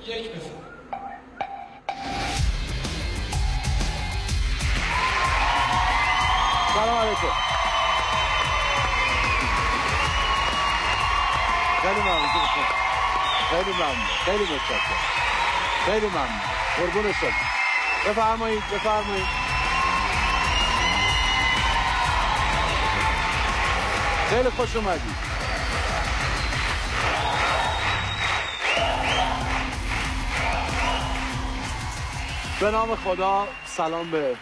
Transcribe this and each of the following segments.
یک بزن. سلام علیکم. خیلی ممنون. خیلی ممنون. خیلی متشکرم. خیلی ممنون. قربون شما. بفرمایید. بفرمایید. خیلی خوش اومدید. به نام خدا، سلام به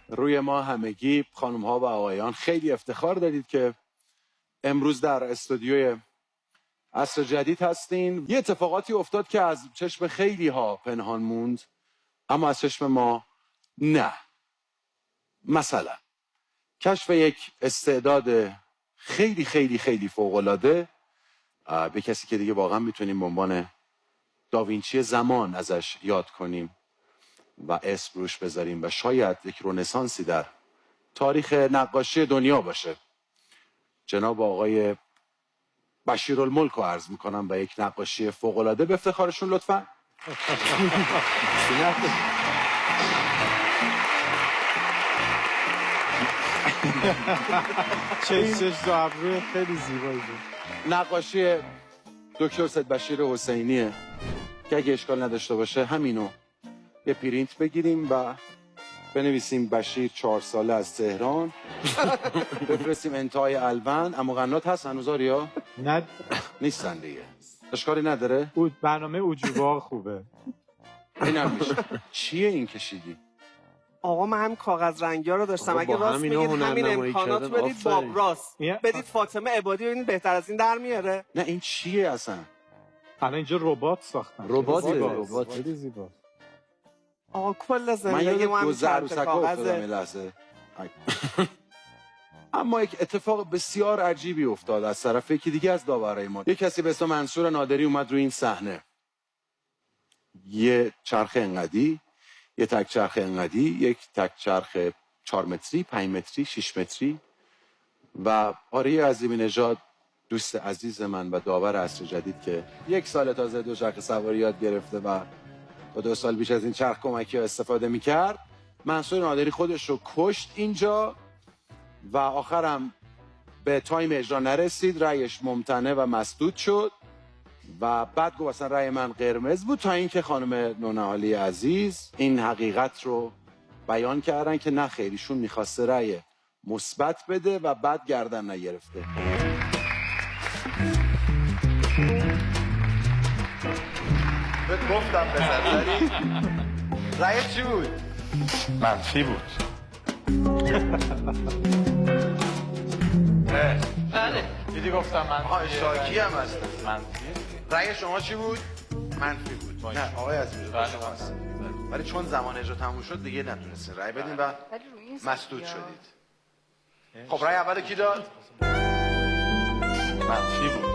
روی ما همگی، خانم ها و آقایان. خیلی افتخار دارید که امروز در استودیوی عصر جدید هستین. یه اتفاقاتی افتاد که از چشم خیلی ها پنهان موند، اما از چشم ما نه. مثلا کشف یک استعداد خیلی خیلی خیلی فوق‌العاده به کسی که دیگه واقعا میتونیم به عنوان داوینچی زمان ازش یاد کنیم و اسم روش بذاریم و شاید یک رنسانسی در تاریخ نقاشی دنیا باشه. جناب آقای بشیرالملک رو عرض میکنم و یک نقاشی فوق‌العاده به افتخارشون لطفاً. چش دو ابروی خیلی زیبایی بود. نقاشی دکتر سید بشیر حسینیه که اگه اشکال نداشته باشه همینو یه پرینت بگیریم و بنویسیم بشیر 4 ساله از تهران، بفرستیم انتهای الوند. اما قنات هست هنوز آریا؟ نه نیستن دیگه. اشکالی نداره؟ برنامه اوجوبا خوبه. اینم میشه. چیه این کشیدی؟ آقا من هم کاغذ رنگی‌ها رو داشتم. اگه راست میگید همین امکانات بدید باب راست بدید فاطمه عبادی ببینید بهتر از این در میاره. نه این چیه اصلا؟ الان اینجا ربات ساختن. ربات خیلی زیباست. آقا کل من زندگی یه من گذر رو سکا افتادم یه لحظه. اما یک اتفاق بسیار عجیبی افتاد از طرف یکی دیگه از داورای ما. یک کسی به اسم منصور نادری اومد روی این صحنه. یه چرخ انقدی، یه تک چرخ انقدی، یک تک چرخ 4 متری، 5 متری، 6 متری و آرای عظیمی نژاد دوست عزیز من و داور عصر جدید که 1 سال تازه دوچرخه سواری یاد گرفته و 2 سال بیش از این چرخ کمکی ها استفاده میکرد. منصور نادری خودش رو کشت اینجا و آخرم به تایم اجرا نرسید، رأیش ممتنع و مسدود شد و بعد گفت اصلا رأی من قرمز بود، تا اینکه خانم نونهالی عزیز این حقیقت رو بیان کردن که نه خیر، ایشون میخواسته رأی مثبت بده و بعد گردن نگرفته. بهت گفتم بزن داری؟ رأیت چی بود؟ منفی بود. بله دیدی گفتم منفی. شاکی هم هست. منفی. رأی شما چی بود؟ منفی بود. نه آقای عزیز شما هست. ولی چون زمان اجرا تموم شد دیگه نتونستین رأی بدین و مسدود شدید. خب رأی اول کی داد؟ منفی بود.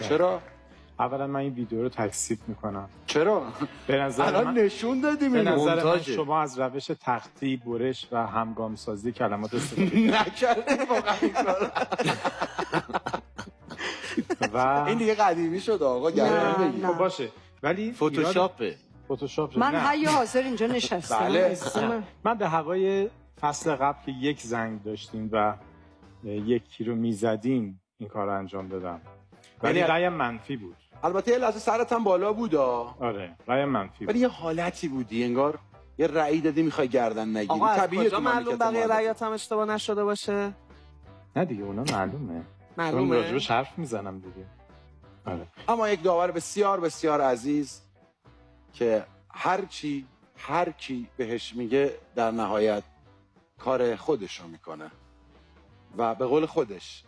چرا؟ اولا من این ویدیو رو تکثیف میکنم. چرا؟ به نظر الان من نشون دادیم به اینو. نظر من مونتاژه. شما از روش تختی، برش و همگام سازی کلمات استفاده نکردیم واقعا این کارو. و این دیگه قدیمی شد آقا، گردن بگیر. خب باشه ولی فتوشاپه. فتوشاپ من نه. حی حاضر اینجا نشستم. بله. عزیزم. من به هوای فصل قبل که یک زنگ داشتیم و یکی رو میزدیم این کار رو انجام دادم. ولی یعنی- رأی منفی بود. البته یه لحظه سرت هم بالا بود آره رأی منفی بود. ولی یه حالتی بودی انگار یه رأی دادی میخوای گردن نگیری. آقا از طبیعیه کجا تو معلوم مملکت بقیه ما. رأیات هم اشتباه نشده باشه؟ نه دیگه اونا معلومه. چون معلومه؟ راجبش حرف میزنم دیگه. آره. اما یک داور بسیار بسیار عزیز که هر کی بهش میگه در نهایت کار خودش رو میکنه و به قول خودش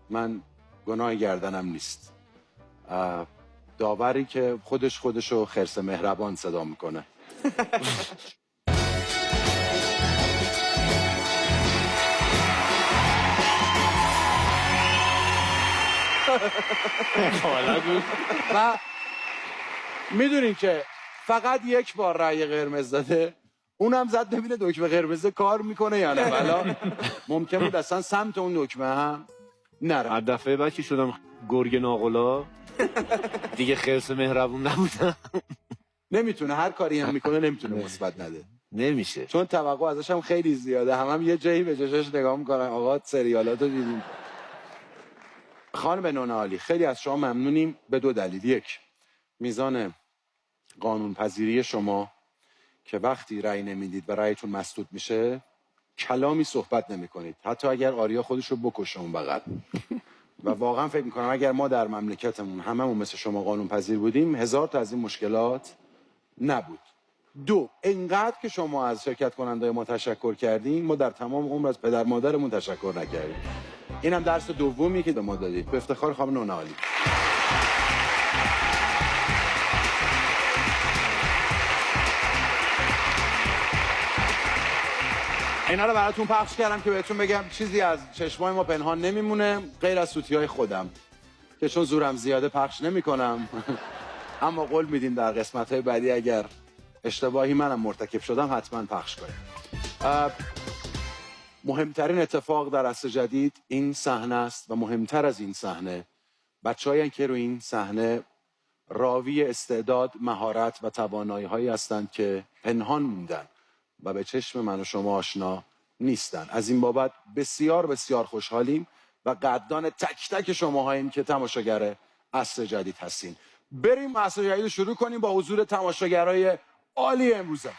من گناه گردنم نیست. داوری که خودشو خرس مهربان صدا میکنه. و میدونین که فقط یک بار رأی قرمز داده، اونم زد ببینه دکمه قرمز کار میکنه یا نه. والا ممکن بود اصلا سمت اون دکمه هم نره. هر دفعه بعد که شدم گرگ ناقلا دیگه خرس مهربون نبودم. نمیتونه هر کاری هم میکنه نمیتونه مثبت نده. نمیشه، چون توقع ازش هم خیلی زیاده. هم یه جایی به چشش نگاه میکنن آقا سریالاتو دیدیم. خانم نونا عالی، خیلی از شما ممنونیم به 2 دلیل. 1 میزان قانون پذیری شما که وقتی رأی نمیدید و رأیتون مسدود میشه کلامی صحبت نمیکنید، حتی اگر آریا خودشو بکشه اون بغل. و واقعا فکر میکنم اگر ما در مملکتمون هممون مثل شما قانون پذیر بودیم 1000 تا از این مشکلات نبود. 2 اینقدر که شما از شرکت کننده ما تشکر کردیم ما در تمام عمر از پدر مادرمون تشکر نکردیم. اینم درس دومی که به ما دادید. به افتخار خانم نونا عالی. اینا رو براتون پخش کردم که بهتون بگم چیزی از چشمای ما پنهان نمیمونه غیر از سوتی‌های خودم که چون زورم زیاده پخش نمی‌کنم. اما قول میدیم در قسمت‌های بعدی اگر اشتباهی منم مرتکب شدم حتما پخش کنیم. مهمترین اتفاق در عصر جدید این صحنه است و مهمتر از این صحنه بچه‌هایی که روی این صحنه راوی استعداد، مهارت و توانایی‌هایی هستند که پنهان موندن و به چشم من و شما آشنا نیستن. از این بابت بسیار بسیار خوشحالیم و قدردان تک تک شماهاییم که تماشاگر عصر جدید هستین. بریم عصر جدید رو شروع کنیم با حضور تماشاگرای عالی امروزه.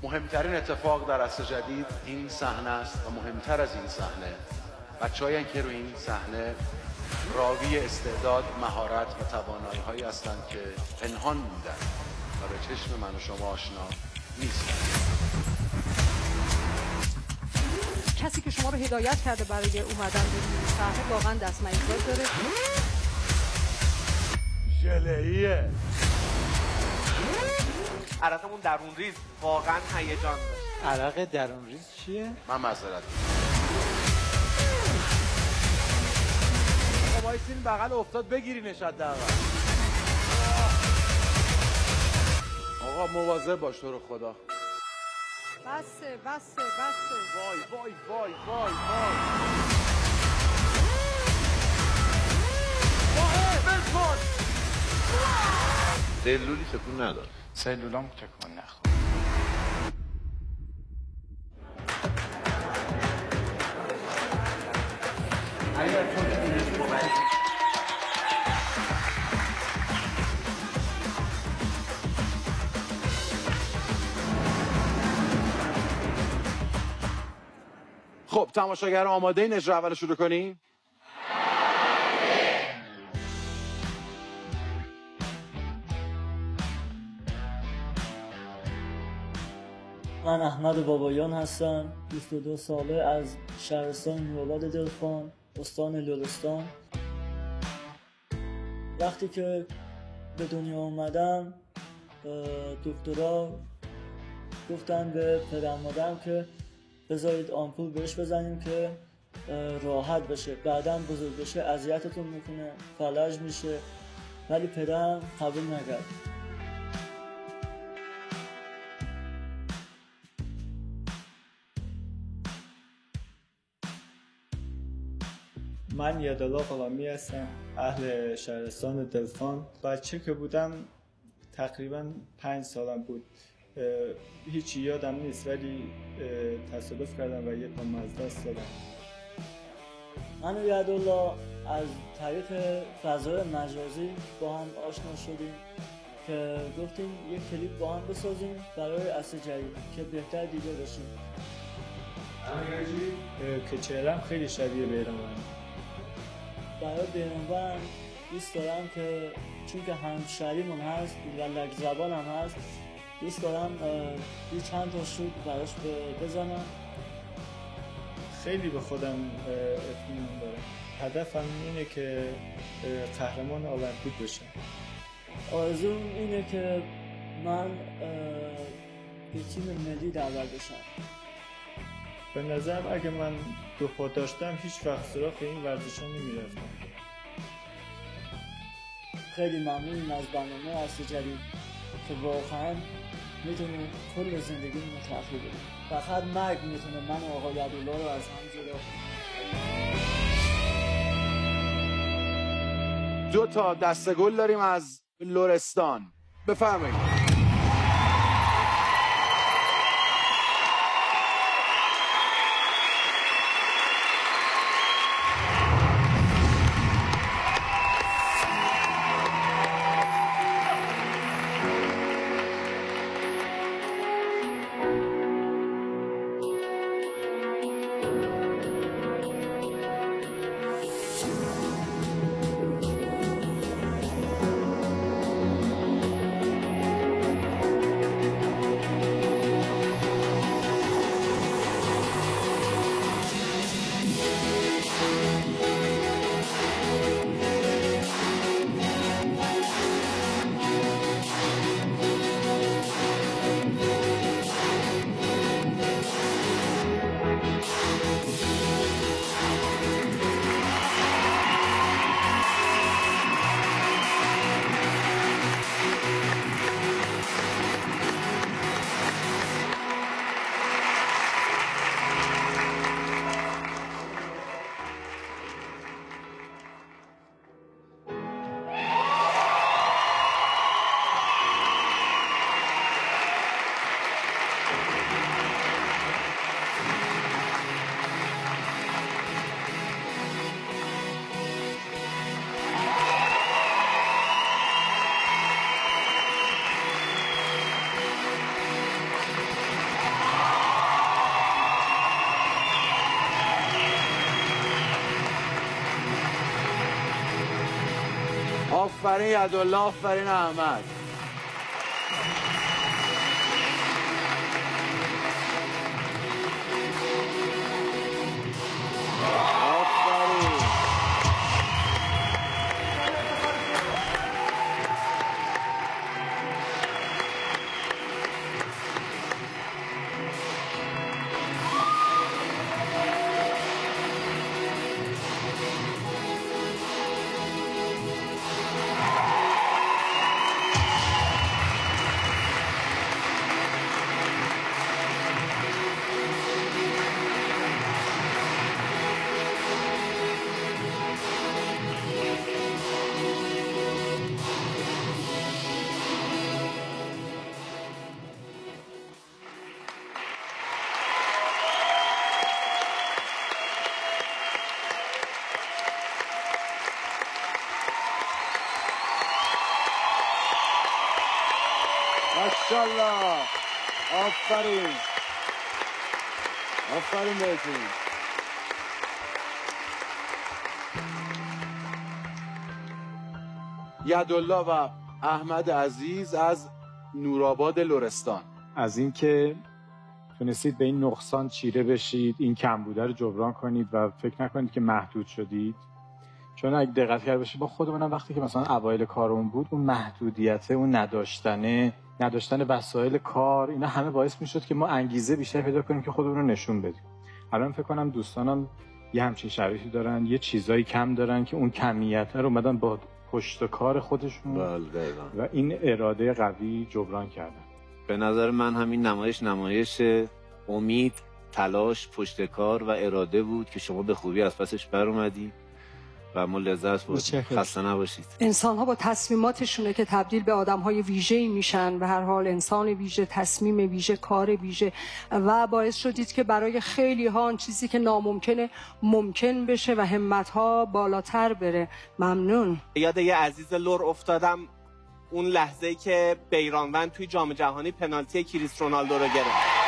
مهمترین اتفاق در عصر جدید این صحنه است و مهمتر از این صحنه بچه‌هایی که روی این صحنه راوی استعداد، مهارت و توانایی‌هایی هستند که پنهان موندن و به چشم من و شما آشنا نیستند. کسی که شما رو هدایت کرده برای اومدن به این صحنه واقعا دستمزد داره. ژله‌ایه. عرقمون درون ریز واقعا هیجان داشت. عرق درون ریز چیه؟ من معذرت وایسین بغل افتاد بگیرینش حداقل. آقا مواظب باش تو رو خدا. بسه. وای وای وای وای وای. سلولی تکون نداد. سلولام تکون نخورد. خب تماشاگر آماده این اجرا اول شروع کنیم؟ من احمد بابایان هستم، 22 ساله، از شهرستان نوآباد دلفان، استان لرستان. وقتی که به دنیا اومدم دکترها گفتن به پدر مادرم که بذارید آمپول بهش بزنیم که راحت بشه، بعداً بزرگ بشه اذیتتون میکنه، فلج میشه، ولی پدرم قبول نکرد. من یادالله غلامی هستم، اهل شهرستان دلفان. بچه که بودم تقریبا 5 سالم بود، هیچی یادم نیست ولی تصادف کردم و یه پام از دست دادم. من و یادالله از طریق فضای مجازی با هم آشنا شدیم که گفتیم یک کلیپ با هم بسازیم برای عصر جدید که بهتر دیده بشیم. که چهرم خیلی شبیه بیرانوند. برای بیرانوند دوست دارم که چون که همشهریمون هست و لک زبان هم هست، دوست دارم یه چند تا شوت براش بزنم. خیلی به خودم اطمینان دارم. هدفم اینه که قهرمان المپیک بشم. آرزوم اینه که من به تیم ملی دعوت بشم. به نظرم اگه من 2 پا داشتم هیچ وقت سراغ این ورزشا نمیرفتم. خیلی ممنونیم از برنامه اصل جدید که واقعا میتونه کل زندگی رو تغییر بده. فقط مرگ میتونه من و آقای عبدالله رو از هم جدا کنه. 2 تا دسته گل داریم از لرستان. بفرمایید. آفرین یدالله، آفرین احمد. ماشاءالله، آفرین، آفرین بهتون. یدالله و احمد عزیز از نورآباد لرستان. از اینکه تونستید به این نقصان چیره بشید، این کمبوده رو جبران کنید و فکر نکنید که محدود شدید. چون اگه دقت کرده باشید با خودمونم وقتی که مثلا اوایل کارمون بود، اون محدودیت، اون نداشتن وسایل کار، اینا همه باعث میشد که ما انگیزه بیشتر پیدا کنیم که خودمون رو نشون بدیم. الان فکر کنم دوستانم یه همچین شرایطی دارن، یه چیزایی کم دارن که اون کمیت رو اومدن با پشت کار خودشون و این اراده قوی جبران کردن. به نظر من همین نمایش امید، تلاش، پشت کار و اراده بود که شما به خوبی از پسش بر اومدی و ما لذت بردیم. خسته نباشید. انسان ها با تصمیماتشونه که تبدیل به آدم های ویژه‌ای میشن. به هر حال انسان ویژه، تصمیم ویژه، کار ویژه و باعث شدید که برای خیلی ها آن چیزی که ناممکنه ممکن بشه و همت ها بالاتر بره. ممنون. یاد یه عزیز لور افتادم، اون لحظه‌ای که بیرانوند توی جام جهانی پنالتی کریس رونالدو رو گرفت.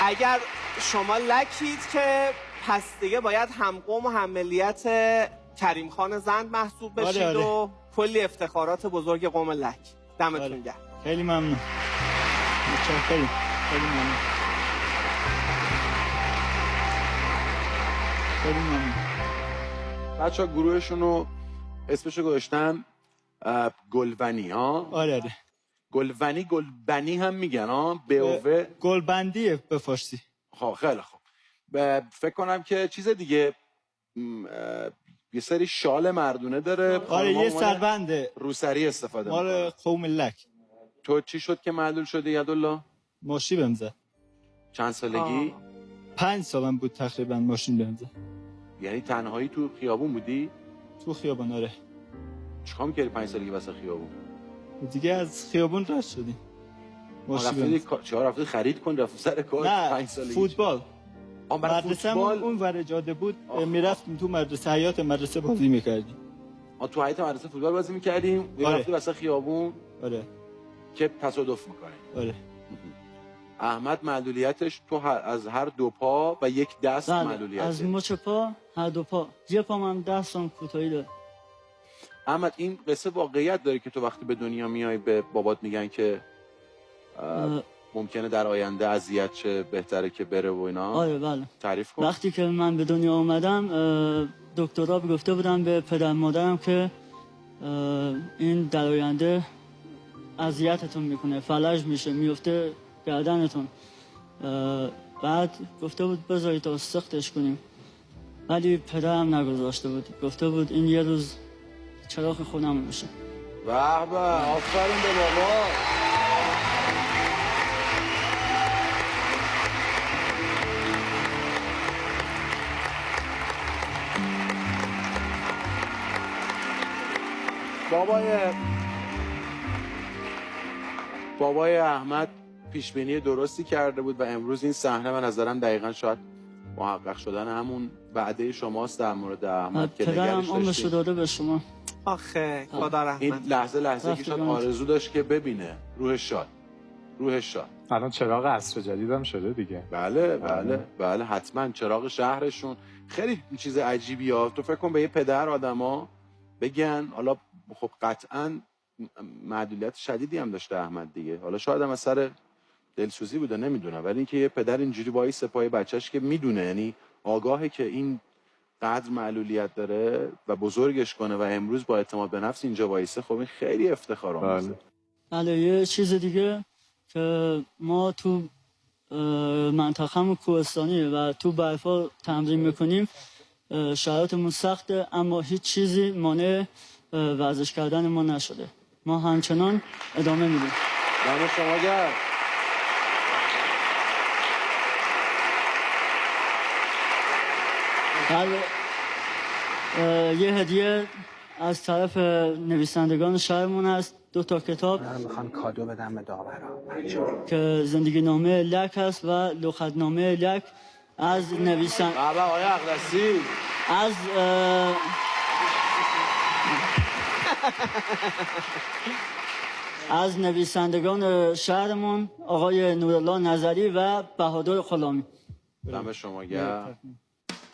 اگر شما لکید که پس دیگه باید هم قوم و هم ملیت کریم خان زند محسوب بشید و کلی افتخارات بزرگ قوم لک. دمتون گرم. خیلی ممنون. خیلی ممنون. خیلی ممنون. بچه‌ها گروهشون رو اسمشو گذاشتن گلونی ها. آره. گلبنی هم میگن ها، به گلبندیه به فارسی. خیلی خوب. فکر کنم که چیز دیگه یه سری شال مردونه داره. آره یه سربنده روسری استفاده میکنه. آره قوم لک. تو چی شد که معلول شدی یدالله؟ ماشین بهم زد. چند سالگی؟ 5 سالم بود تقریبا ماشین بهم زد. یعنی تنهایی تو خیابون بودی؟ تو خیابون آره. چیکار می‌کردی 5 سالگی واسه خیابون؟ دیگه از خیابون رد شدیم. رفتی خرید کن رفت سر کار 5 سالگی؟ فوتبال. مدرسه‌مون اون ور جاده بود، میرفتیم تو مدرسه، حیاط مدرسه بازی میکردیم. تو حیاط مدرسه فوتبال بازی میکردیم؟ رفتی واسه خیابون؟ آره. که تصادف میکنه. آره. احمد معلولیتش تو از هر دو پا و یک دست معلولیته. از مچ پا هر دو پا. یه پا من دستم کوتاهی داره. احمد این قصه واقعیت داره که تو وقتی به دنیا میای به بابات میگن که ممکنه در آینده اذیت شه، بهتره که بره و اینا؟ آره بله. تعریف کن. وقتی که من به دنیا اومدم دکترها گفته بودن به پدر مادرم که این در آینده اذیتتون میکنه، فلج میشه، میفته گردنتون. بعد گفته بود بذارید تا سختش کنیم، ولی پدرم نگذاشته بود، گفته بود این یه روز چراغ خونم میشه. به به، آفرین به بابا. بابای احمد پیشبینی درستی کرده بود و امروز این صحنه به نظرم دقیقاً شاید محقق شدن همون وعده شماست در مورد احمد که نگرش داشتیم. پدرم عمرشو داده به شما. آخه خدا رحمت. این لحظه که شاید آرزو داشت که ببینه. روحش شاد. الان چراغ عصر جدیدم شده دیگه. بله حتما چراغ شهرشون. خیلی چیز عجیبی ها. تو فکر کن به یه پدر آدما بگن، حالا خب قطعاً معلولیت شدیدی هم داشته احمد دیگه، حالا شاید هم از سر دلسوزی بوده نمیدونم، ولی اینکه یه پدر اینجوری وایس پای بچهش که میدونه، یعنی آگاهه که این قدر معلولیت داره و بزرگش کنه و امروز با اعتماد به نفس اینجا وایسه، خب این خیلی افتخارآمیزه. بله. یه چیز دیگه که ما تو منطقه‌مون کوهستانیه و تو برفا تمرین میکنیم، شرایطمون سخته اما هیچ چیزی مانع ورزش کردن ما نشده. ما همچنان ادامه میدیم. دم شما گرم. یه هدیه از طرف نویسندگان شهرمون هست، 2 تا کتاب. من میخوام کادو بدم به داورا که زندگی نامه لک هست و لغتنامه لک از بابا آقای اقدسی از نویسندگان شهرمون آقای نورالله نظری و بهادر غلامی. دم شما گرم.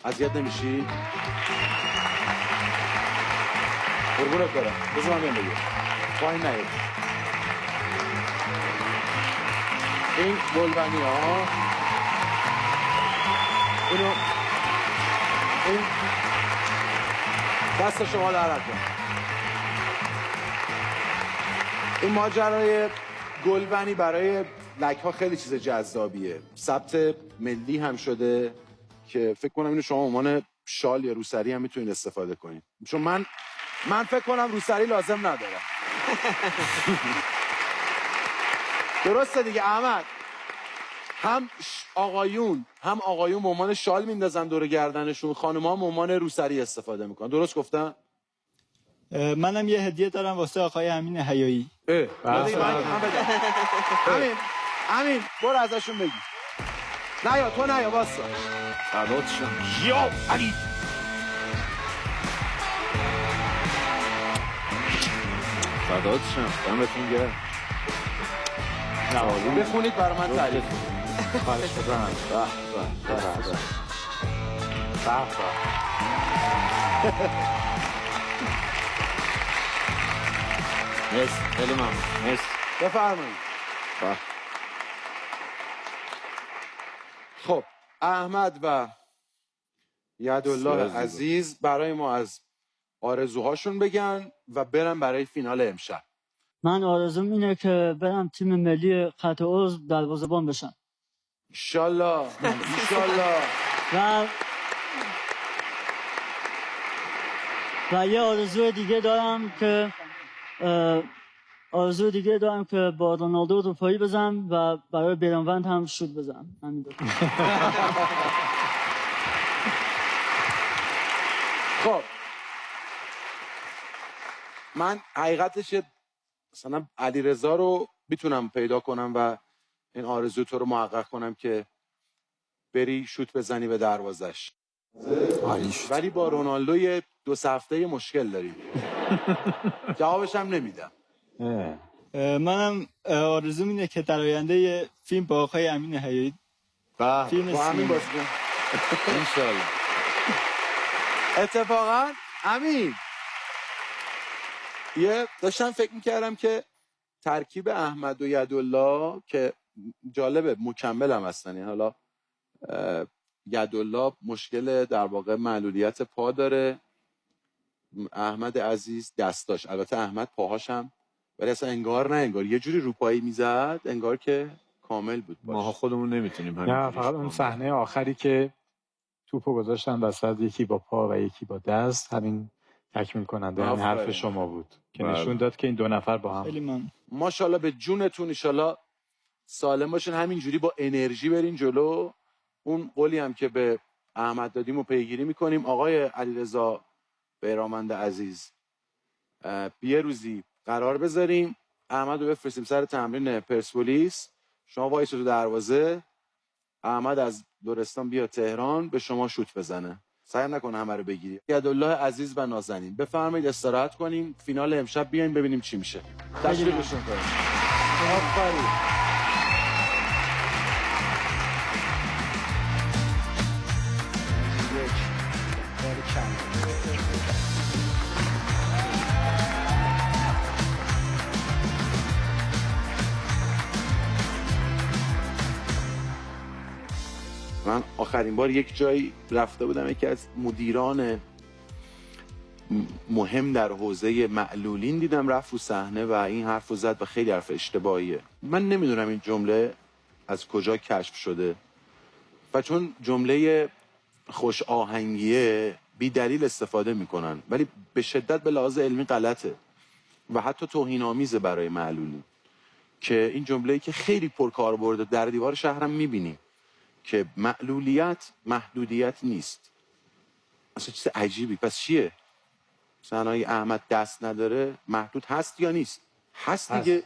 اذیت نمیشی؟ قربونت برم. بذار من بگم. پایین نیاد. این گلبنی ها این دست شما در کن. این ماجرای گلبنی برای لک ها خیلی چیز جذابیه. ثبت ملی هم شده که فکر کنم اینو شما عنوان شال یا روسری هم میتونید استفاده کنید، چون من فکر کنم روسری لازم ندارم. درسته دیگه احمد؟ هم آقایون به عنوان شال میندازن دور گردنشون، خانم‌ها به عنوان روسری استفاده میکنن. درست گفتم؟ منم یه هدیه دارم واسه آقای امین حیایی. امین برو ازشون بگی. نه تو نه واسه فدات شم. یا علی فدات شم. دمتون گرم. بخونید برای من تعریف کنید. خواهش می‌کنم. خیلی ممنون. بفرمایید. خب احمد و یدالله عزیز برای ما از آرزوهاشون بگن و برن برای فینال امشب. من آرزوم اینه که برم تیم ملی خط عضو دروازه‌بان بشم. انشالله انشالله. و یه آرزو دیگه دارم که با رونالدو رو پایی بزنم و برای بیرانوند هم شوت بزنم. همین دو. خب من حقیقتش مثلا علیرضا رو میتونم پیدا کنم و این آرزو تو رو محقق کنم که بری شوت بزنی به دروازش. ولی با رونالدو یه 2 هفته مشکل داریم. جوابش هم نمیدم. منم آرزوم اینه که در آینده یه فیلم با آقای امین حیایی با همین باز کن انشالله. اتفاقا امین داشتم فکر میکردم که ترکیب احمد و یدالله که جالبه مکمل هم هستن. حالا یدالله مشکل در واقع معلولیت پا داره، احمد عزیز دستاش، البته احمد پاهاش هم، ولی اصلا انگار یه جوری روپایی میزد انگار که کامل بود. ماها خودمون نمیتونیم همین. نه فقط اون صحنه آخری که توپو گذاشتن وسط، یکی با پا و یکی با دست، همین تکمیل کننده این حرف شما بود که نشون داد که این 2 نفر با هم. خیلی من ماشاءالله به جونتون، ان شاءالله سالم باشین، همینجوری با انرژی برین جلو. اون قولی هم که به احمد دادیم و پیگیری میکنیم. آقای علیرضا بیرانوند عزیز، یه روزی قرار بذاریم احمد رو بفرستیم سر تمرین پرسپولیس، شما وایس تو دروازه، احمد از لرستان بیا تهران به شما شوت بزنه، سعی نکن همه رو بگیری. یدالله عزیز و نازنین بفرمایید استراحت کنیم، فینال امشب بیایم ببینیم چی میشه. تشویقشون کنیم. آفرین. من آخرین بار یک جایی رفته بودم، یکی از مدیران مهم در حوزه معلولین دیدم رفت رو صحنه و این حرف رو زد و خیلی حرف اشتباهیه. من نمیدونم این جمله از کجا کشف شده و چون جمله خوش آهنگیه بی دلیل استفاده میکنن، ولی به شدت به لحاظ علمی غلطه و حتی توهین‌آمیزه برای معلولین. که این جمله‌ای که خیلی پرکاربرد در دیوار شهرم میبینیم که معلولیت محدودیت نیست. اصلا چیز عجیبی. پس چیه؟ مثلا اگه احمد دست نداره محدود هست یا نیست؟ هست دیگه.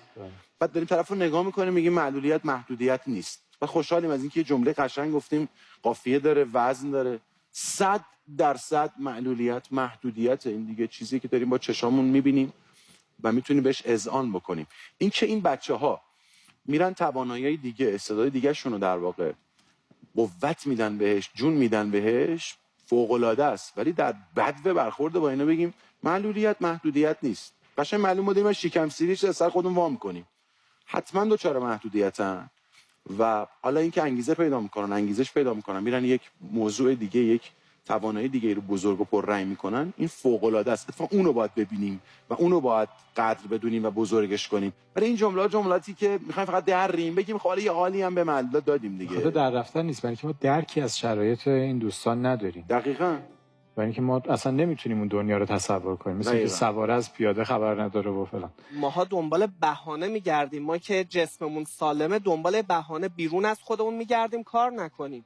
بعد داریم طرف رو نگاه میکنیم میگیم معلولیت محدودیت نیست. و خوشحالیم از اینکه یه جمله قشنگ گفتیم، قافیه داره، وزن داره. 100% معلولیت محدودیت. این دیگه چیزی که داریم با چشامون میبینیم و میتونیم بهش اذعان بکنیم. این که این بچه‌ها میرن توانایی دیگه، استعداد دیگه شونو در واقع قوت میدن بهش، جون میدن بهش، فوق‌العاده است. ولی در بدو برخورد با اینا بگیم معلولیت محدودیت نیست. قشنگ معلوم بوده ما شکم سیریش از سر خودمون وام کنیم. حتما دوچار محدودیتن و حالا اینکه انگیزه پیدا میکنن، انگیزش پیدا میکنن، میرن یک موضوع دیگه، یک توانایی دیگه رو بزرگ و پررنگ میکنن، این فوق‌العاده است. اتفاقا اونو باید ببینیم و اونو باید قدر بدونیم و بزرگش کنیم. ولی این جملاتی که میخوایم فقط دریم بگیم خب حالا یه حالی هم به معلولیت دادیم دیگه، خود در رفتن نیست، برای که ما درکی از شرایط این دوستان نداریم. دقیقاً. برای اینکه ما اصلا نمیتونیم اون دنیا رو تصور کنیم، مثل که سواره از پیاده خبر نداره و فلان. ماها دنبال بهانه میگردیم، ما که جسممون سالمه دنبال بهانه بیرون از خودمون میگردیم کار نکنیم.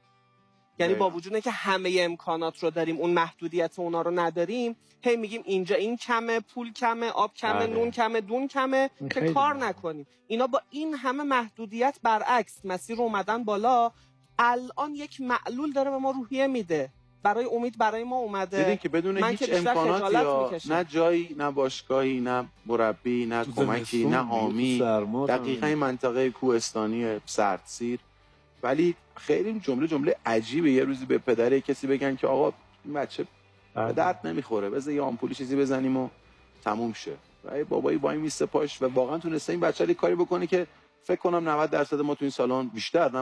یعنی با وجود اینکه همه امکانات رو داریم اون محدودیت اونا رو نداریم، هی میگیم اینجا این کمه، پول کمه، آب کمه، نون کمه، دون کمه، که کار نکنیم. اینا با این همه محدودیت برعکس مسیر اومدن بالا. الان یک معلول داره به ما روحیه میده، برای امید برای ما اومده. دیدین که بدون هیچ امکاناتی، نه جایی، نه باشگاهی، نه مربی، نه کمکی، نه حامی، دقیقاً این منطقه کوهستانی سردسیر. ولی خیلی جمله عجیبه. یه روزی به پدر کسی بگن که آقا این بچه به درد نمیخوره، بذار یه آمپولی چیزی بزنیم و تموم شه. و بابایی با این میسته پاش و واقعا تونسته این بچه رو کاری بکنه که فکر کنم 90% ما تو این سالن، بیشتر 99%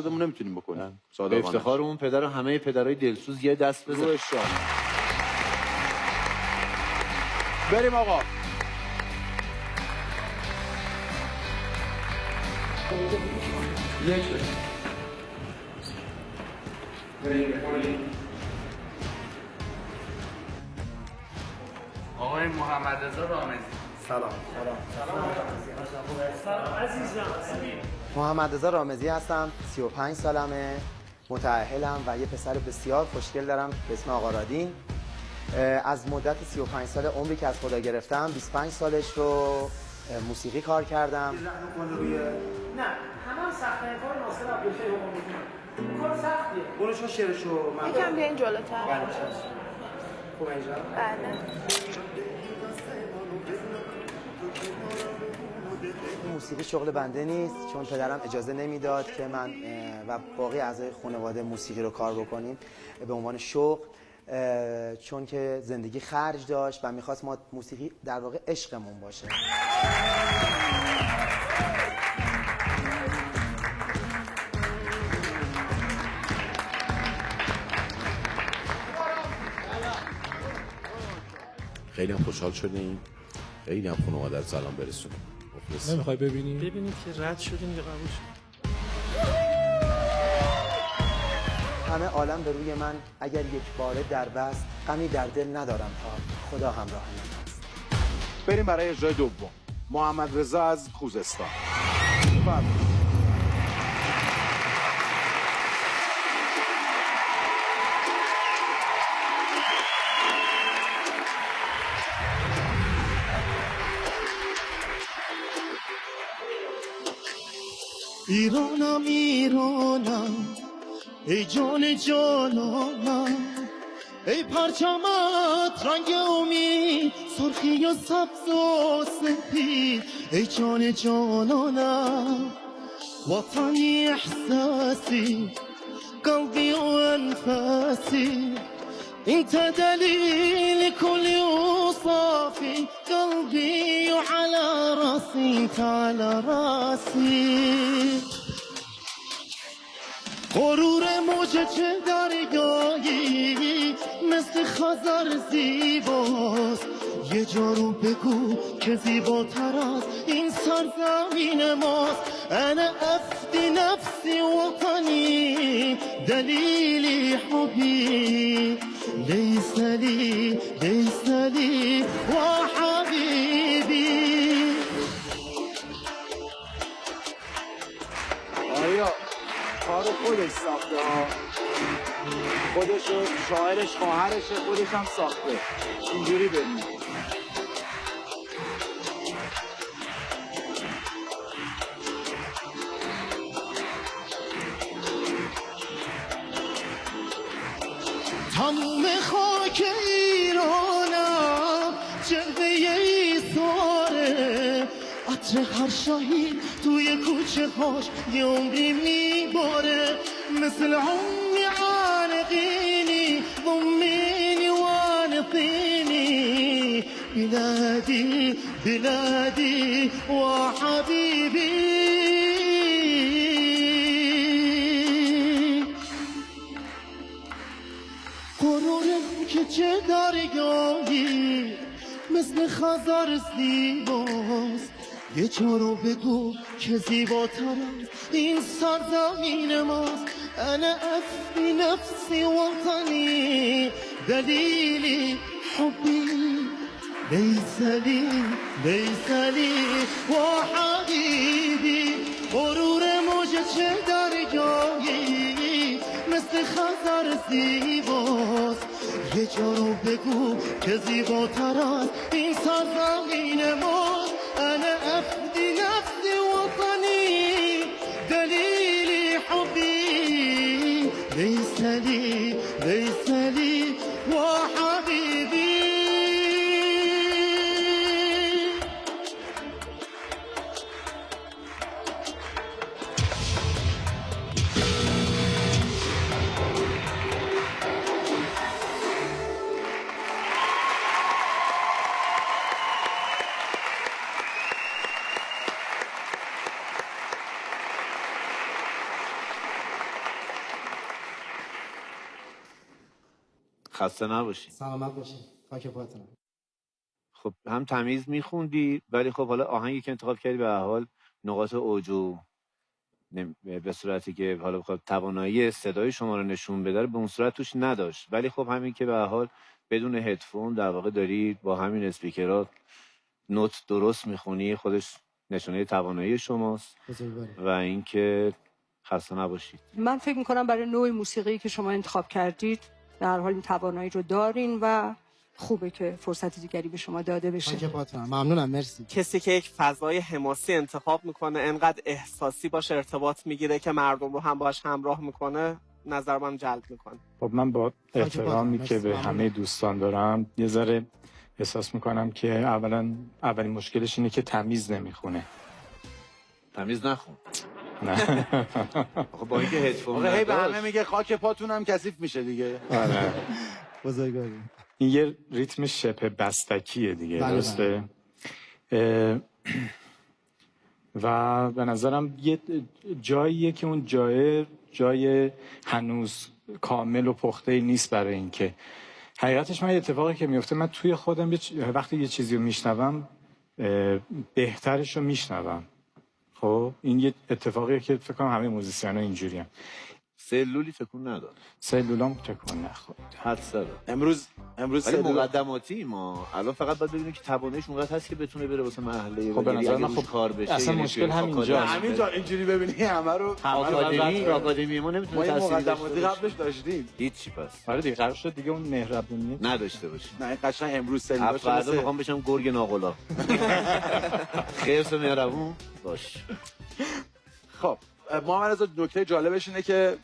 ما نمیتونیم بکنیم. به افتخار اون پدر و همه پدرای دلسوز یه دست بزنیم. بریم آقا. آقای محمد رضا رامزی. سلام محمد رضا رامزی هستم، 35 سالمه، متأهلم و یه پسر بسیار خوشگل دارم به اسم آقا رادین. از مدت 35 سال عمری که از خدا گرفتم 25 سالش رو موسیقی کار کردم. نه همه سخته کار ناصر عبدالخیر رو کار سختیه. برو شعرشو من یکم بیاین جلوتر. خوب اینجا؟ بله. موسیقی شغل بنده نیست، چون پدرم اجازه نمیداد که من و باقی اعضای خانواده موسیقی رو کار بکنیم به عنوان شغل، چون که زندگی خرج داشت و میخواست ما موسیقی در واقع عشقمون باشه. خیلی هم خوشحال شدیم، خیلی هم خانواده رو سلام برسونیم. نمیخوای ببینیم که رد شدیم یا قبول شدیم. همه عالم به روی من اگر یک باره در بست، غمی در دل ندارم تا خدا همراه من است. بریم برای اجرای دوم. محمد رضا از خوزستان. بفرمایید. ایرانم ایرانم ای جان جانانم، ای پرچمت رنگ امید سرخی و سبز و سپید، ای جان جانانم وطنی احساسي قلبي وانفاسي انت دليل كل اوصافي قلبي وعلى راسي انت على راسي غرور موجه دریایی مثل خزر زیباست، یه جا رو بگو که زیباتر از این سرزمین ماست. انا افدی نفسی وطنی دلیلی حبی لیس لی و حبیبی. آیا کار خودش ساخته ها، خودش و شاعرش خواهرشه، خودش هم ساخته. اینجوری بریم. تموم خاک ایرانم جلوه ایثاره، عطر هر شهید توی کوچه هاش یه عمری میباره، مثل عمی عرقینی و امینی و نقینی بلادی بلادی و حبیبی. غرورم که چه دریایی مثل خزر زیباست، یه جا رو بگو که زیباتر از این سرزمین ماست. انا افدی نفسی وطنی دلیلی حبی لیس لی و حبیبی. غرور موجه چه دریایی مثل خزر زیباست، یه جا رو بگو که زیباتر از این سرزمین ماست. انا افدی نفسی وطنی دلیلی حبی لیس لی و حبیبی. خسته نباشی. سلامت باشین. خاک پاتون. خب هم تمیز میخوندی، ولی خب حالا آهنگی که انتخاب کردی به هر حال نقاط اوج و به صورتی که حالا بخواد توانایی صدای شما رو نشون بده به اون صورت توش نداشت. ولی خب همین که به هر حال بدون هدفون در واقع داری با همین اسپیکرها نوت درست میخونی، خودش نشانه توانایی شماست. و اینکه خسته نباشید. من فکر میکنم برای نوع موسیقی که شما انتخاب کردید در هر حال این توانایی رو دارین و خوبه که فرصت دیگری به شما داده بشه. ممنونم، مرسی. کسی که یک فضای حماسی انتخاب میکنه، انقدر احساسی باشه، ارتباط میگیره که مردم رو هم باهاش همراه میکنه، نظر من جلب میکنه. خب من با احترامی که به همه دوستان دارم یه ذره احساس میکنم که اولین مشکلش اینه که تمیز نمیخونه. تمیز نخون. نه. خب با اینکه هدفون هی به همه میگه خاک پاتونم کثیف میشه دیگه. آره. بزرگواری. این یه ریتم شبه بستکیه دیگه، درسته؟ و به نظرم یه جاییه که اون جای هنوز کامل و پخته نیست برای اینکه حقیقتش من اتفاقی که میفته، من توی خودم وقتی یه چیزی رو میشنوم بهترش رو میشنوم. خب این یه اتفاقیه که فکر کنم همه موزیسیان‌ها اینجوریان. سلولی تکون نداد. سلولام تکون نخورد. حدس داد. امروز ولی مقدماتی ما الان فقط باید ببینیم که تواناییش اونقدر هست که بتونه بره واسه مرحله. خب به نظر من خب کار بشه. اصلا مشکل همینجاست. همینجا اینجوری ببینی همه رو آکادمی ما نمیتونه تاثیر مقدماتی قبلش داشتیم. هیچ پس. آره دیگه قرار شد دیگه اون مهربونی نداشته باشیم. نه قشنگ امروز سلول فردا میخوام بشم گرگ ناقلا. خیرس مهربون باش. خب محمد رضا، نکته جالبش اینه که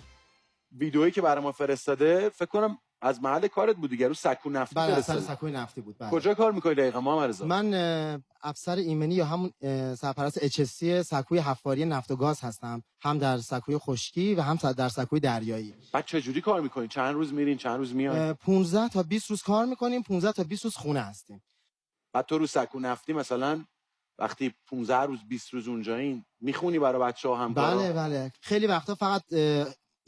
ویدئویی که برای ما فرستاده فکر کنم از محل کارت بود دیگه، رو سکو نفتی فرستاده. بله، سکوی نفتی بود. بله. کجا کار می‌کنی دقیقاً محمد رضا؟ من افسر ایمنی یا همون سرپرست HSC سکوی حفاری نفت و گاز هستم، هم در سکوی خشکی و هم در سکوی دریایی. بعد چه جوری کار می‌کنین؟ چند روز میرین، چند روز میاین؟ 15 تا 20 روز کار می‌کنیم، 15 تا 20 روز خونه هستیم. بعد تو رو سکو نفتی مثلا وقتی 15 روز 20 روز اونجایین میخونی برای بچه‌ها هم؟ بله. خیلی وقتا فقط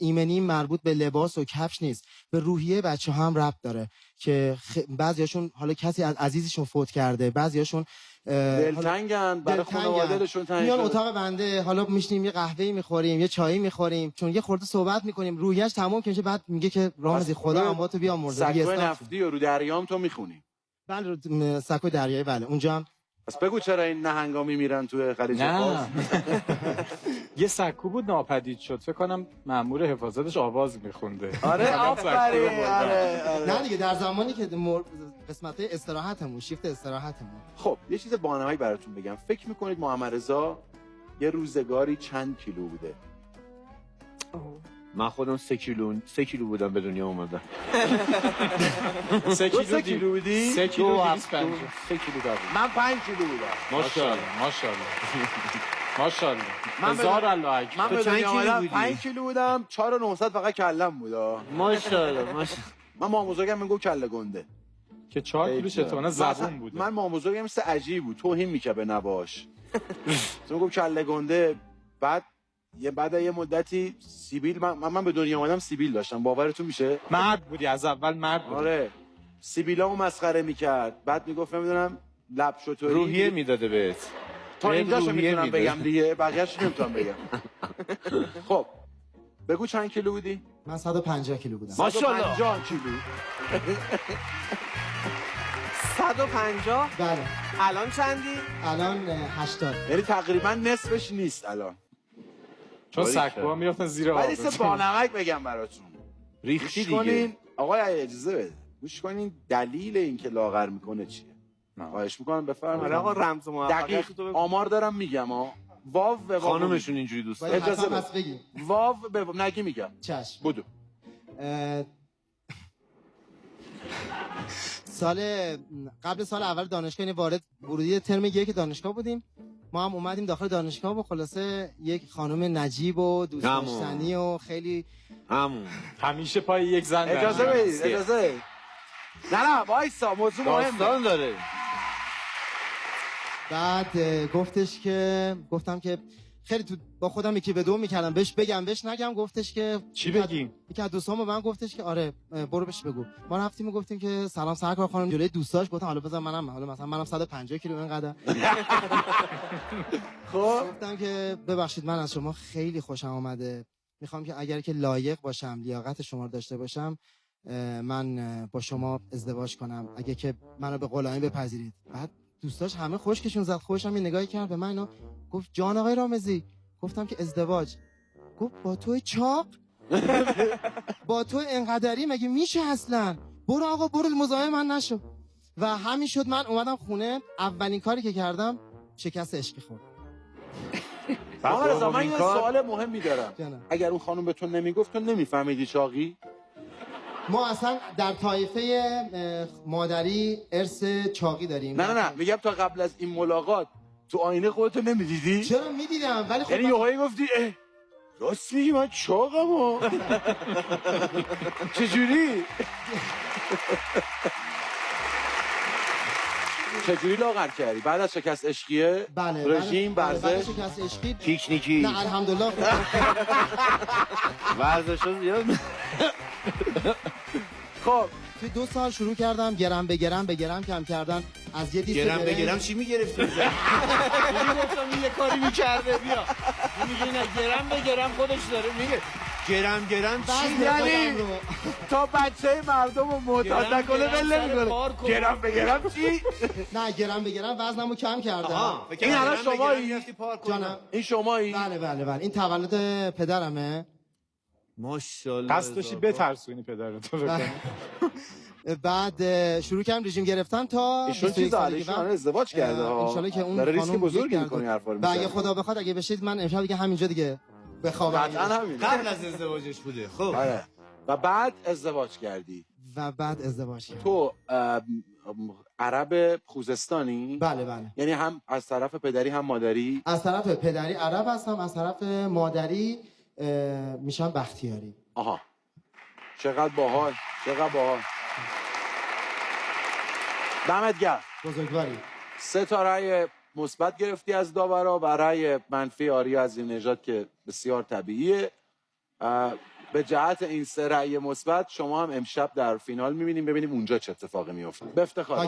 ایمنی مربوط به لباس و کفش نیست، به روحیه بچه‌ها هم ربط داره که بعضیاشون حالا کسی از عزیزشون فوت کرده، بعضیاشون دلتنگن، برای خانواده‌شون تنگ میان شده. اتاق بنده، حالا میشینیم یه قهوه‌ای میخوریم، یه چایی میخوریم، چون یه خورده صحبت میکنیم، روحیه‌اش تمام میشه، بعد میگه که رامزی خدا امواتو بیامرزه. سکوی نفتی رو دریام تو میخونی؟ بله، سکوی دریایی. بله اونجا هم. پس بگو چرا این نهنگا میمیرن تو خلیج فارس؟ یه سکو بود ناپدید شد، فکر کنم مأمور حفاظتش آواز میخونده. آره آفرین. نه دیگه در زمانی که قسمت استراحتمون، شیفت استراحتمون. خب یه چیز بانمک براتون بگم. فکر میکنید محمد رضا یه روزگاری چند کیلو بوده؟ من خودم 3 کیلو بودم به دنیا اومدم. 3 کیلو بودی؟ 3 کیلو 25. 3 کیلو دارم. من 5 کیلو بودم. ماشاءالله. هزار الله اکبر. من به دنیا اومدم 5 کیلو بودم، 4900 فقط کلم بود. ماشاءالله. من مام بزرگم میگم کله گنده که 4 کیلو چطور زبون بود. من مام بزرگم مثل عجیب بود، توهین میکرد به نباش. تو میگم کله گنده. بعد یه مدتی سیبیل من به دنیا اومدم سیبیل داشتم، باورتون میشه؟ مرد بودی از اول، مرد بودی. آره سیبیلامو مسخره میکرد، بعد میگفت نمیدونم لب شطوری روحیه میداده بهت. تا اینجاشو میتونم بگم دیگه، بقیه‌اش نمیتونم بگم. خب بگو چند کیلو بودی؟ من 150 کیلو بودم. ماشاءالله. 150 کیلو. 150؟ بله. الان چندی؟ الان 80. یعنی تقریبا نصفش نیست الان. چون سکوها میرفتن زیر آب. ولی سه بانمک بگم براتون. ریختی دیگه. آقای اجازه بده. گوش کنین دلیل این که لاغر میکنه چیه؟ خواهش میکنم بفرمایید. آقا رمز موفقیت دقیق آمار دارم میگم واو به واو. خانومشون اینجوری دوست داره. اجازه بده. واو به واو نگی میگم. چشم. بدو. قبل سال اول دانشگاه، یعنی وارد ورودی ترم 1 دانشگاه بودیم. ما هم اومدیم داخل دانشگاه و خلاصه یک خانم نجیب و دوست داشتنی و خیلی همیشه پای یک زن. اجازه بدید اجازه. نه وایسا، موضوع مهمه داره. بعد گفتم که خیلی تو با خودم یکی به دو میکردم بهش بگم بهش نگم، گفتش که چی بگیم؟ یکی از دوستام به من گفتش که آره برو بهش بگو. ما رفتیم و گفتیم که سلام سرکار خانم جلوی دوستاش، گفتم حالا بزن حالا مثلا منم 150 کیلو اینقدر. خب گفتم که ببخشید من از شما خیلی خوشم اومده، میخوام که اگر که لایق باشم لیاقت شما رو داشته باشم من با شما ازدواج کنم، اگه که منو به غلامی بپذیرید. بعد دوستاش همه خشکشون زد، خوشم یه نگاهی کرد به من گفت جان آقای رامزی. گفتم که ازدواج. گفت با توی چاق با تو انقدری مگه میشه اصلا؟ برو آقا برو مزاحم من نشو. و همین شد من اومدم خونه، اولین کاری که کردم شکست عشقی خورد. آقا رضا من یه سوال مهمی دارم. جانم. اگر اون خانم به تو نمیگفت تو نمیفهمیدی چاقی؟ ما اصلا در طایفه مادری ارث چاقی داریم. نه میگم تا قبل از این ملاقات تو آینه خودتو نمیدیدی؟ چرا میدیدم ولی خب یعنی یهویی گفتی راست میگی من چاقم. چجوری؟ چجوری لاغر کردی؟ بعد از شکست عشقیه؟ بله. رژیم، بعد ورزش؟ شکست عشقی پیکنیکی. نه الحمدلله. ورزش ها زیاد. خب توی 2 سال شروع کردم گرم به گرم کم کردن. از یه دیست گرم به گرم چی میگرفتی؟ میگفتم یه کاری میکرده بیا میگه نه گرم به گرم خودش داره میگه گرم چی؟ یعنی تا بچه مردم رو معتاد نکنه ول نمیکنه. گرم به گرم چی؟ نه گرم به گرم وزنمو کم کردم. این الان شمایی؟ جانم این شمایی؟ بله این تولد پدرمه. ماشاءالله. قصد داشتی بترسونی پدرتو بکنی. بعد شروع کردم رژیم گرفتن تا ایشون چیز ایشون ازدواج کرده ها. ان شاءالله که اون داره ریسک بزرگی می‌کنی حرفا رو می‌زنی. اگه خدا بخواد اگه بشید من امشب دیگه همینجا دیگه بخوابم. قطعا همین. قبل از ازدواجش بوده. خب آره. و بعد ازدواج کردی. تو عرب خوزستانی؟ بله. یعنی هم از طرف پدری هم مادری؟ از طرف پدری عرب هستم، از طرف مادری میشم بختیاری. آها. چقدر باحال. دمت گرم. بزرگواری. 3 تا رأی مثبت گرفتی از داورا و رأی منفی آریا از این نژاد که بسیار طبیعیه. به جهت این 3 رأی مثبت شما هم امشب در فینال می‌بینیم، ببینیم اونجا چه اتفاقی میفته. به افتخار.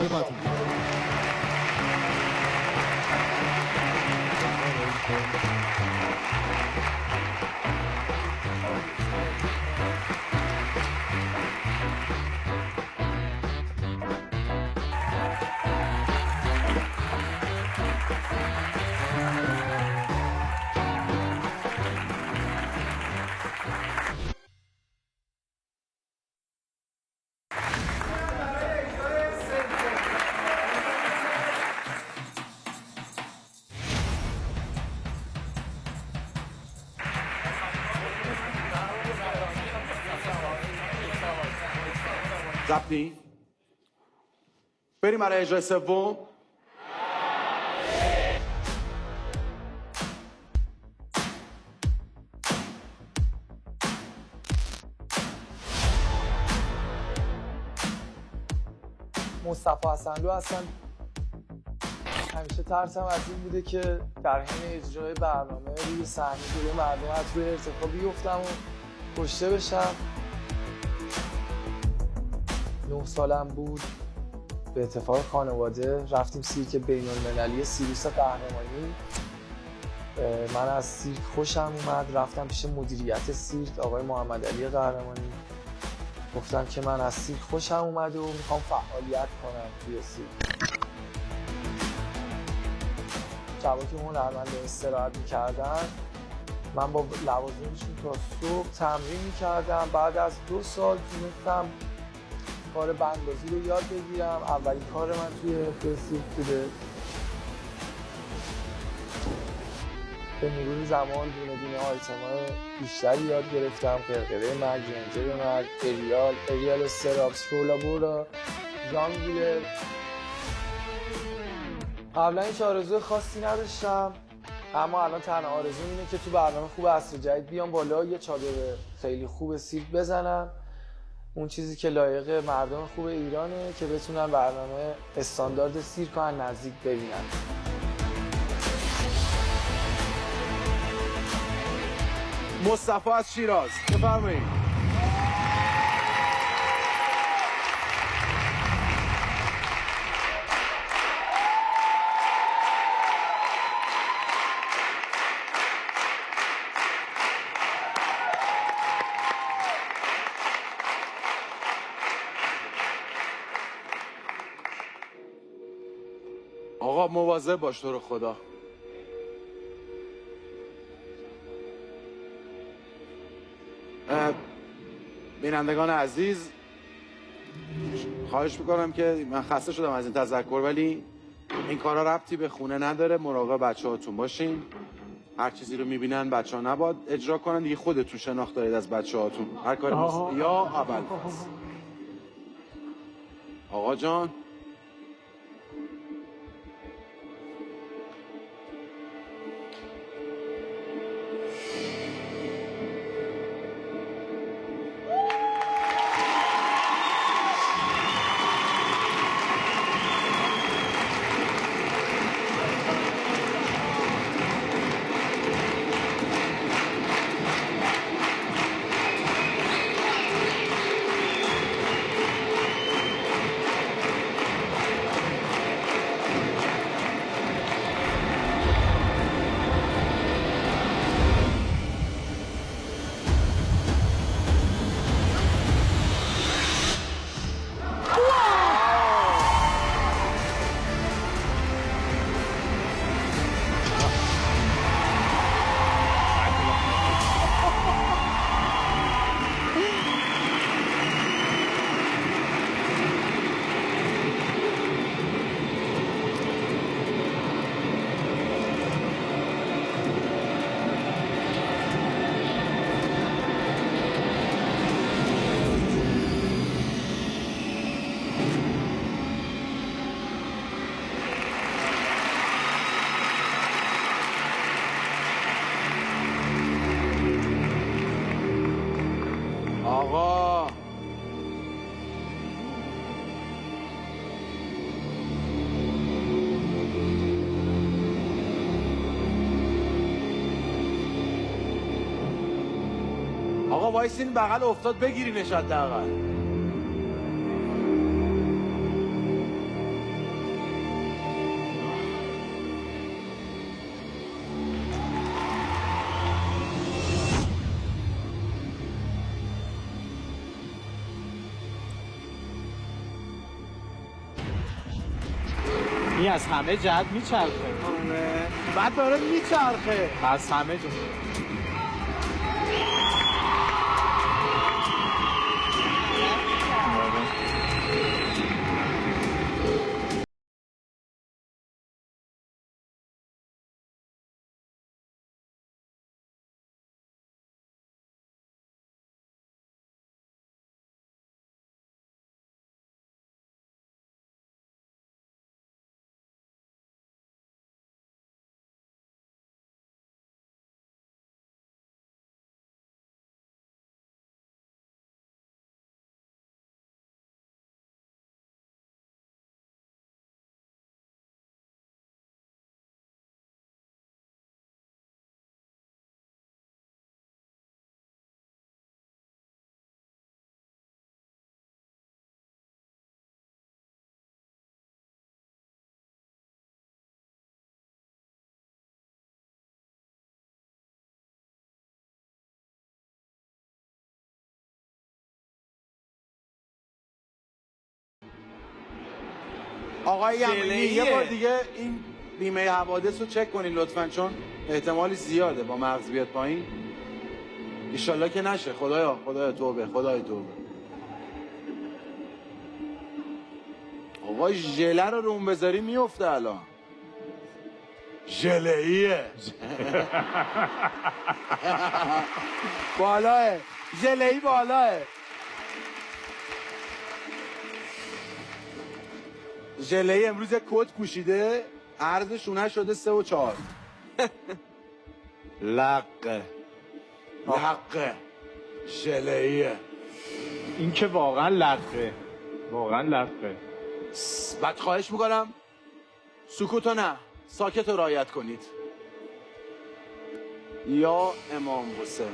زبطی؟ بریم برای اجرای سوم. مصطفی حسنلو هستم. همیشه ترسم از این بوده که در حین اجرای برنامه روی صحنه جلوی مردم از روی ارتفاع بیفتم و کشته بشم. 9 سالم بود، به اتفاق خانواده رفتیم سیرک بین‌المللی سیروس قهرمانی. من از سیرک خوشم اومد، رفتم پیش مدیریت سیرک آقای محمد علی قهرمانی، گفتم که من از سیرک خوشم اومد و میخوام فعالیت کنم توی سیرک. شبا که هنرمند استراحت میکردن من با لوازمشون تا صبح تمرین میکردم. بعد از 2 سال تونستم کار بندازی رو یاد بگیرم. اولین کار من توی سیرک بوده. به مرور زمان دونه دونه آیتم‌های بیشتری یاد گرفتم. قرقره مرگ، جنجر مرگ، اریال استرابس، رولابورا، جانگولر. قبلا هیچ آرزوی خاصی نداشتم، اما الان تنها آرزوم اینه که تو برنامه خوب عصر جدید بیام بالا، یه چادر خیلی خوب سیرک بزنم، اون چیزی که لایق مردم خوب ایرانه که بتونن برنامه استاندارد سیرک رو از نزدیک ببینن. مصطفی از شیراز. بفرمایید. آقا مواظب باش تو رو خدا. بینندگان عزیز، خواهش میکنم که من خسته شدم از این تذکر، ولی این کارا ربطی به خونه نداره. مراقب بچه‌هاتون باشین. هر چیزی رو میبینن بچه‌ها نباید اجرا کنن دیگه. خودتون شناخت دارید از بچه‌هاتون. هر کاری یا اول. آقا جان آقا وایسین بغل افتاد بگیرینش حداقل. این از همه جهت میچرخه. بعد داره میچرخه از همه جهت. آقای یمینی یه بار دیگه این بیمه حوادث رو چک کنین لطفاً، چون احتمالی زیاده با مغز بیاد پایین. ایشالله که نشه. خدایا توبه، خدای توبه. آقا ژله رو روم بذاری میفته الان. ژله‌ایه. بالاه. ژله‌ای بالاه. ژله‌ای امروز کت پوشیده، عرض شونه شده 3 و 4. لقه ژله‌ایه. این که واقعا لقه. واقعا لقه. بعد خواهش میکنم سکوتو نه، ساکت رو رعایت کنید. یا امام حسین؟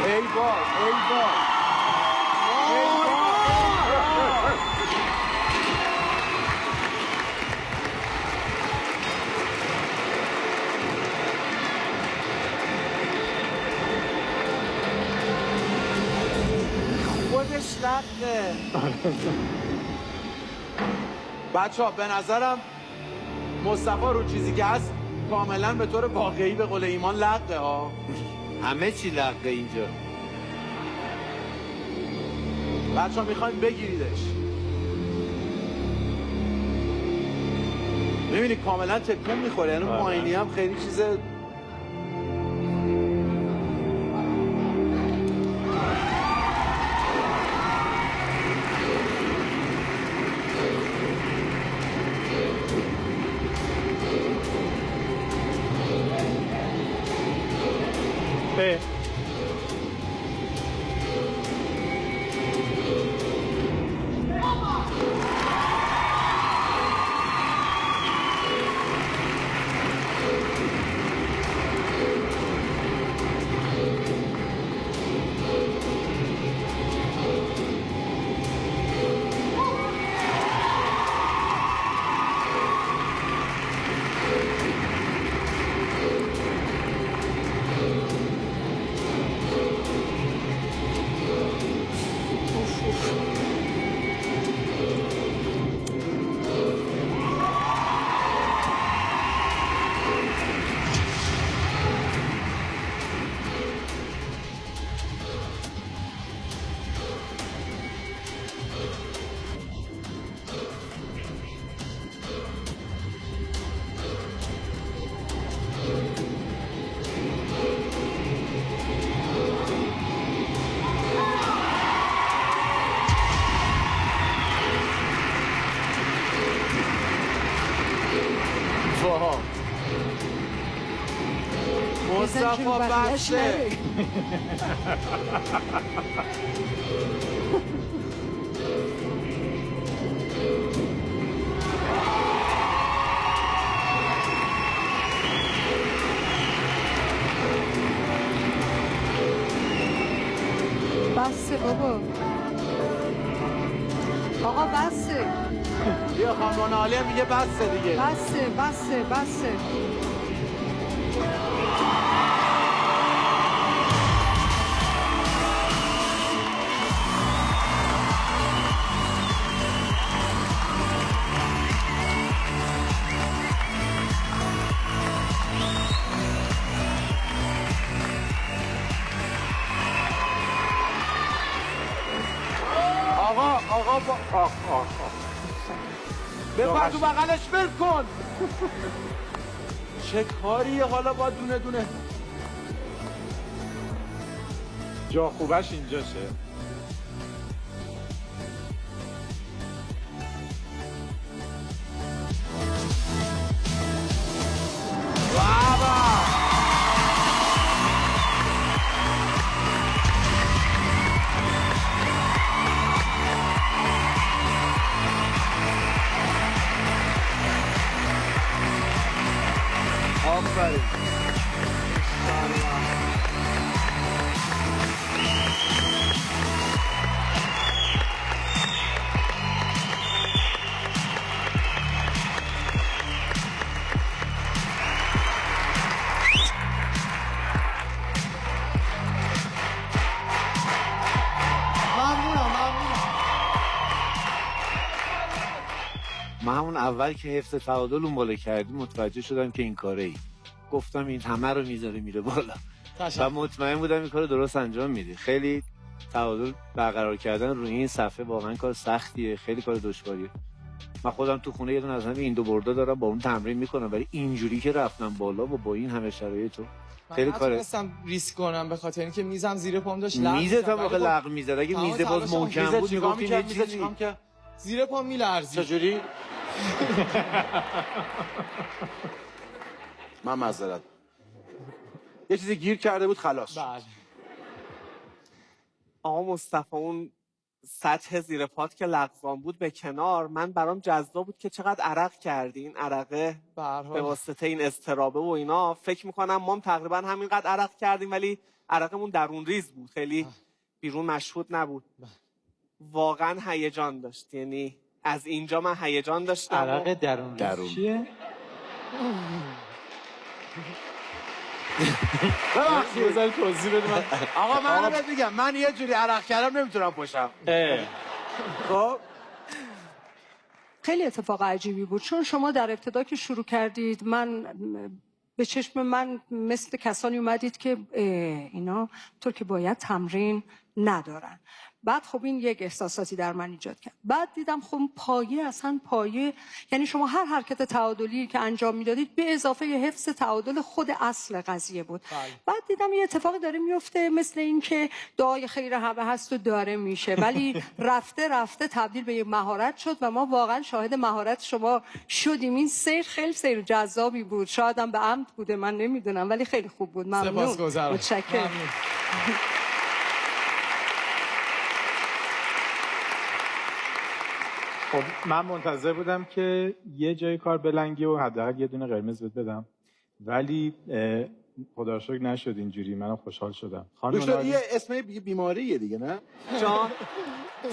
ای بای ای بای خودش لقه. بچه ها به نظرم مصطفی رو چیزی که هست کاملا به طور واقعی به قول ایمان لقه ها. همه چی لقه اینجا. بچه ها میخوایم بگیریدش. میبینی کاملا تکون میخوره، یعنی ماینی هم خیلی چیز مصطفی بخشه. بسه بابا آقا بسه. بیا خانمان عالیه میگه بسه دیگه. بسه بسه بسه. آقا بپر تو بغلش ول کن. چه کاریه حالا با دونه دونه. جا خوبش اینجاشه. آفرین. من همون اول که حفظ تعادل اون بالا کردی متوجه شدم که این کاره ای. گفتم این همه رو میذاره میره بالا و مطمئن بودم این کار درست انجام میدی. خیلی تعادل برقرار کردن روی این صفحه واقعا کار سختیه، خیلی کار دشواریه. من خودم تو خونه یه دونه از همین این دو بردا دارم، با اون تمرین میکنم، ولی اینجوری که رفتم بالا و با این همه شرایط خیلی کاره. من نتونستم ریسک کنم به خاطر اینکه میزم زیر پام داشت میزه تا واقعا لغ میزد. اگه میزه باز محکم بود میگفتیم یه چیزی. زیر پام میلرزید. چجوری؟ من معذرت. یه چیزی گیر کرده بود خلاص. بله. آقا مصطفی اون سطح زیر پات که لغزان بود به کنار، من برام جذاب بود که چقدر عرق کردی. این عرقه به واسطه این اضطرابه و اینا فکر میکنم ما هم تقریبا همینقدر عرق کردیم، ولی عرقمون درون ریز بود، خیلی بیرون مشهود نبود. واقعا هیجان داشت، یعنی از اینجا من هیجان داشتم. عرق درون ریز چیه؟ بذار توضیح بده من. آقا من بهت میگم، من یه جوری عرق کردم نمیتونم پشم. خب خیلی اتفاق عجیبی بود، چون شما در ابتدا که شروع کردید من به چشم من مثل کسانی اومدید که اینا طور که باید تمرین ندارن. بعد خب این یک احساساتی در من ایجاد کرد. بعد دیدم خب پایه، اصلا پایه، یعنی شما هر حرکت تعادلی که انجام میدادید به اضافه حفظ تعادل خود اصل قضیه بود. بعد دیدم یه اتفاقی داره میفته، مثل این که دعای خیر همه هست و داره میشه، ولی رفته رفته تبدیل به یک مهارت شد و ما واقعا شاهد مهارت شما شدیم. این سیر خیلی سیر جذابی بود، شاید هم به عمد بوده من نمیدونم، ولی خیلی خوب بود. ممنون. سپاسگزارم. متشکرم. خب من منتظر بودم که یه جای کار بلنگی و حداقل یه دونه قرمز بهت بدم، ولی خدا رو شکر نشد اینجوری. منم خوشحال شدم. دکتر یه اسم بیماریه دیگه نه؟ جان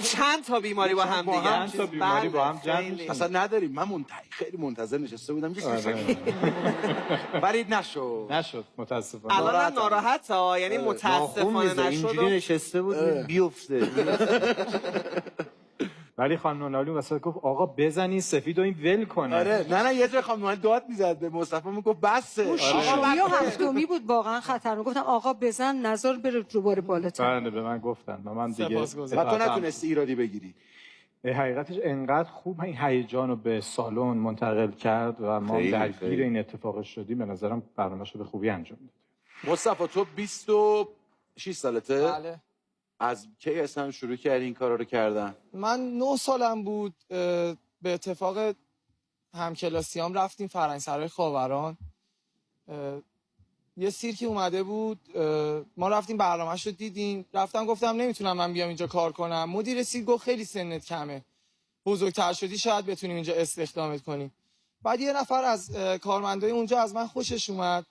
چند تا بیماری با هم دیگه. چند تا بیماری با هم جمع میشه. اصلا نداریم. من خیلی منتظر نشسته بودم ولی نشد متاسفانه. الان ناراحت ها، یعنی متاسفانه نشد. اینجوری نشسته بود بیفته. ولی خانم نونالی وسط گفت آقا بزنین سفید و این ول کنه. آره نه یه جای خانم نونالی داد میزد به مصطفی، میگفت بسه. اون ششمی و هفتمی بود واقعا خطرناک. گفتم آقا بزن نظر بره دوباره بالاتر. بله به من گفتن و من دیگه بعد تو نتونستی ایرادی بگیری. حقیقتش انقدر خوب این هیجان رو به سالن منتقل کرد و ما درگیر این اتفاق شدیم. به نظرم برنامه‌شو به خوبی انجام داد. مصطفی تو 26 سالته؟ بله. از کی اصلا شروع کردی این کارا رو کردن؟ من 9 سالم بود، به اتفاق همکلاسیام رفتیم فرهنگسرای خاوران، یه سیرکی اومده بود، ما رفتیم برنامه‌ش رو دیدیم. رفتم گفتم نمیتونم من بیام اینجا کار کنم. مدیر سیرک گفت خیلی سنت کمه، بزرگتر شدی شاید بتونیم اینجا استخدامت کنیم. بعد یه نفر از کارمندای اونجا از من خوشش اومد،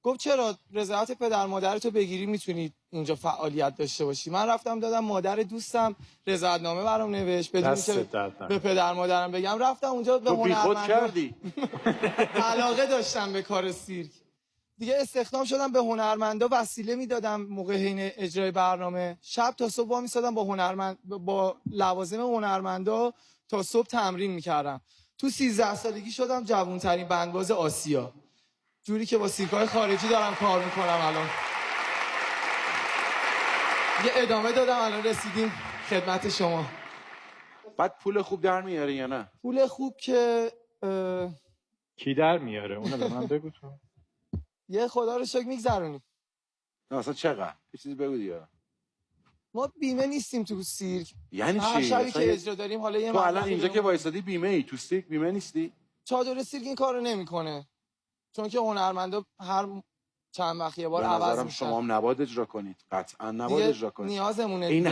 گفت چرا رضایت پدر مادرتو بگیری میتونی اینجا فعالیت داشته باشی. من رفتم دادم، مادر دوستم رضایتنامه برام نوشت بدون که به پدر مادرم بگم. رفتم اونجا به هنرمند کردی. علاقه داشتم به کار سیرک دیگه، استخدام شدم. به هنرمندا وسیله میدادم موقع حین اجرای برنامه. شب تا صبح وا میسادم با لوازم هنرمندا تا صبح تمرین میکردم. تو 13 سالگی شدم جوان‌ترین بندباز آسیا، جوری که با سیرک‌های خارجی دارم کار میکنم الان. یه ادامه دادم، الان رسیدیم خدمت شما. بعد پول خوب در میاری یا نه؟ پول خوب که کی در میاره؟ اونو به من بگو تو. یه خدا رو شکر میگذرونیم. نه اصلا چقدر؟ یه چیزی بگو دیگه. ما بیمه نیستیم تو سیرک. یعنی چی؟ هر شبی که اجرا داریم حالا یه تو الان اینجا که وایسادی بیمه ای، تو سیرک بیمه نیستی؟ چادر سیرک این کارو نمیکنه، چون که هنرمندا هر چند وقت یه بار عوض میشن. شما هم نباید اجرا کنید، قطعا نباید اجرا کنید. نیازمونه. این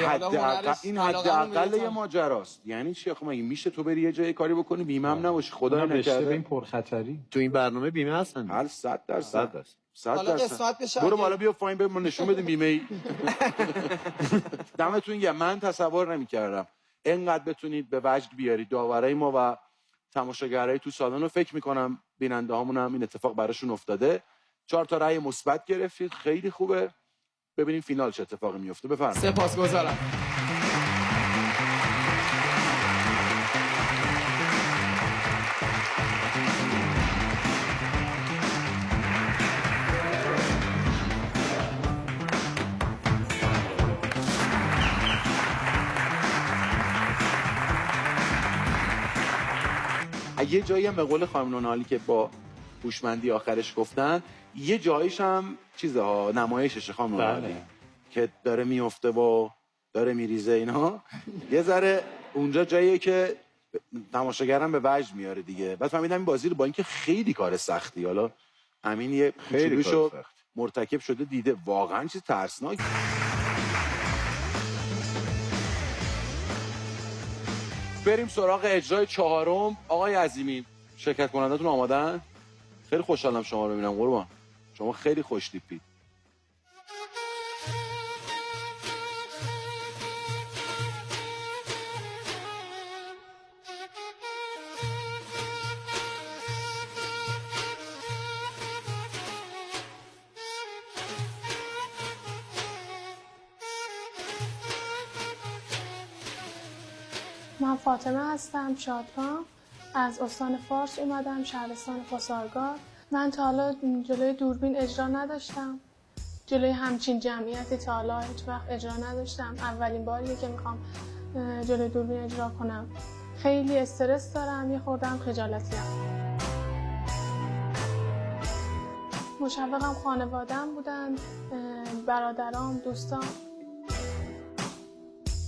حداقل یه ماجراست. یعنی چی؟ آخه مگه میشه تو بری یه جایی کاری بکنی بیمه هم نباشه؟ خدا نکرده. این پرخطری تو این برنامه بیمه هستن. هر 100%. حالا قسمت بشه. برو بالا بیا فاین به ما نشون بده بیمه ای. دمتون گرم. من تصور نمی‌کردم اینقدر بتونید به وجد بیارید داورای ما و تماشاگرای تو سالن رو. فکر می‌کنم بیننده هامون هم این اتفاق براشون افتاده. 4 تا رأی مثبت گرفتید، خیلی خوبه. ببینیم فینال چه اتفاقی میفته. بفرمایید. سپاسگزارم. یه جایی هم به قول خانم نونالی که با هوشمندی آخرش گفتن، یه جاییش هم چیزها نمایشش خانم نونالی که داره میفته و داره میریزه اینا، یه ذره اونجا جاییه که تماشاگرم به وجد میاره دیگه. بعد فهمیدم این بازی رو با اینکه خیلی کار سختی، حالا امین یه کوچولوشو مرتکب شده دیده، واقعا چیز ترسناک. بریم سراغ اجرای چهارم. آقای عظیمی، شرکت کنندتون آمادن؟ خیلی خوشحالم شما رو میبینم قربان. شما خیلی خوش تیپید. من فاطمه هستم، شادکام، از استان فارس اومدم، شهرستان پاسارگاد. من تا حالا جلوی دوربین اجرا نداشتم، جلوی همچین جمعیتی تا حالا هیچ وقت اجرا نداشتم. اولین باریه که میخوام جلوی دوربین اجرا کنم. خیلی استرس دارم، یه خوردم خجالتیم. مشوقم خانواده‌ام بودن، برادرام، دوستان.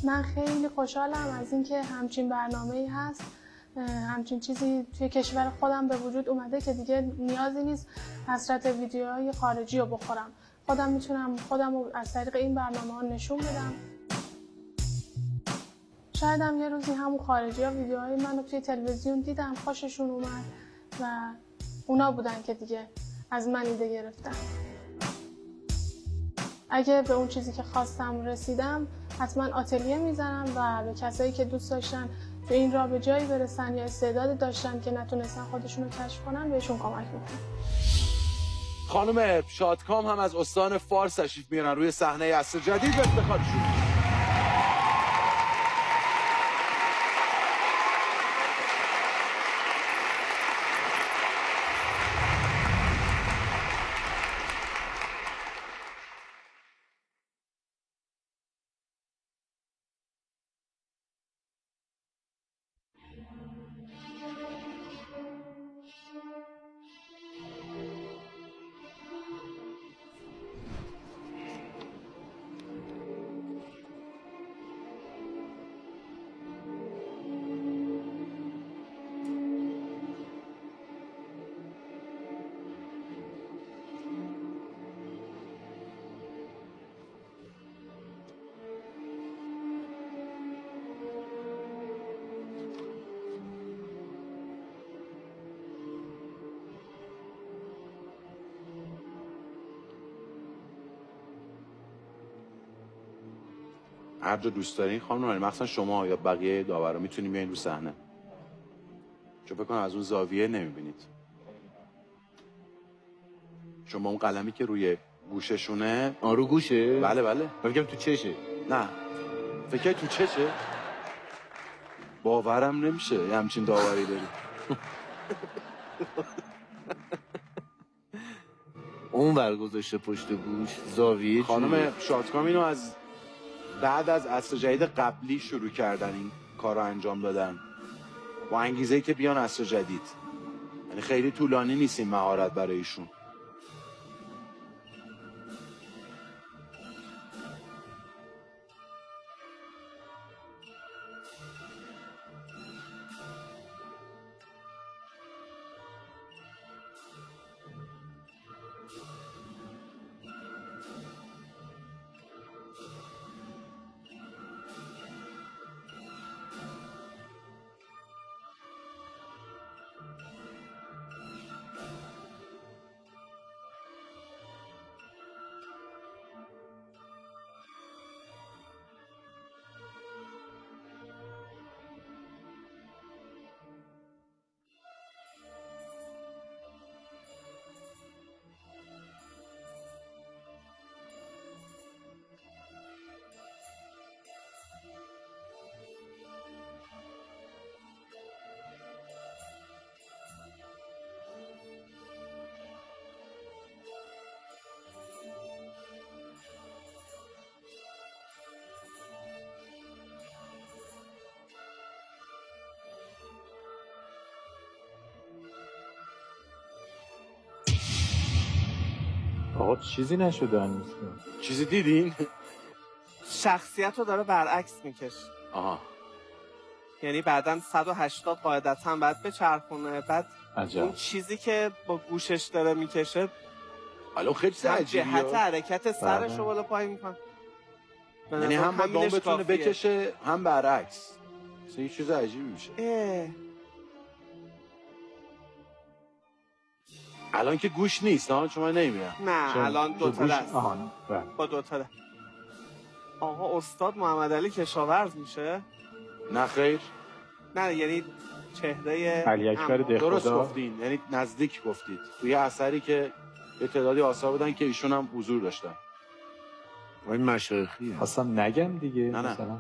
من خیلی خوشحالم از اینکه همچین برنامه‌ای هست، همچین چیزی توی کشور خودم به وجود اومده که دیگه نیازی نیست حسرت ویدیوهای خارجی رو بخورم. خودم میتونم خودم رو از طریق این برنامه‌ها نشون بدم. شاید هم یه روزی همون خارجی‌ها ویدیوهای منو توی تلویزیون دیدم، خوششون اومد و اونا بودن که دیگه از من ایده گرفتن. اگه به اون چیزی که خواستم رسیدم، حتما آتلیه میزنم و به کسایی که دوست داشتن تو این راه به جایی برسن یا استعداد داشتن که نتونستن خودشون رو کشف کنن، بهشون کمک میکنم. خانم شادکام هم از استان فارس تشریف میارن روی صحنه عصر جدید به افتخارشون. هر جا دوست دارین خانم نوری، مخصوصا شما یا بقیه داورا میتونین بیاین رو صحنه، چون فکر کنم از اون زاویه نمیبینید. شما اون قلمی که روی گوششونه. رو گوشه؟ بله بله. فکر تو چشه. نه فکر تو چشه؟ باورم نمیشه یه همچین داوری داری. اون ور گذاشته پشت گوش زاویه. خانم شادکام اینو از بعد از عصر جدید قبلی شروع کردن این کار رو انجام دادن با انگیزه‌ای که بیان عصر جدید. یعنی خیلی طولانی نیست این مهارت برای ایشون. آقا چیزی نشده هنوز. چیزی دیدین؟ شخصیت رو داره برعکس میکشه. آها. یعنی بعداً 180 قاعدتاً بعد بچرخونه، بعد عجب. اون چیزی که با گوشش داره میکشه الان خیلی هم عجیبیه. جهت حرکت سرش رو بالا پایین میکنه. یعنی هم با دام بتونه بکشه هم برعکس. یه چیز عجیبی میشه. الان که گوش نیست ها، چون من نمیبینم. نه الان دو تا دست بله. با دو تا دست. آقا استاد محمد علی کشاورز میشه؟ نه خیر. نه یعنی چهره علی اکبر دهخدا. درست گفتین، یعنی نزدیک گفتید. توی اثری که یه تعدادی آثار بودن که ایشون هم حضور داشتن. این مشایخیه. خواستم نگم دیگه. نه. مثلا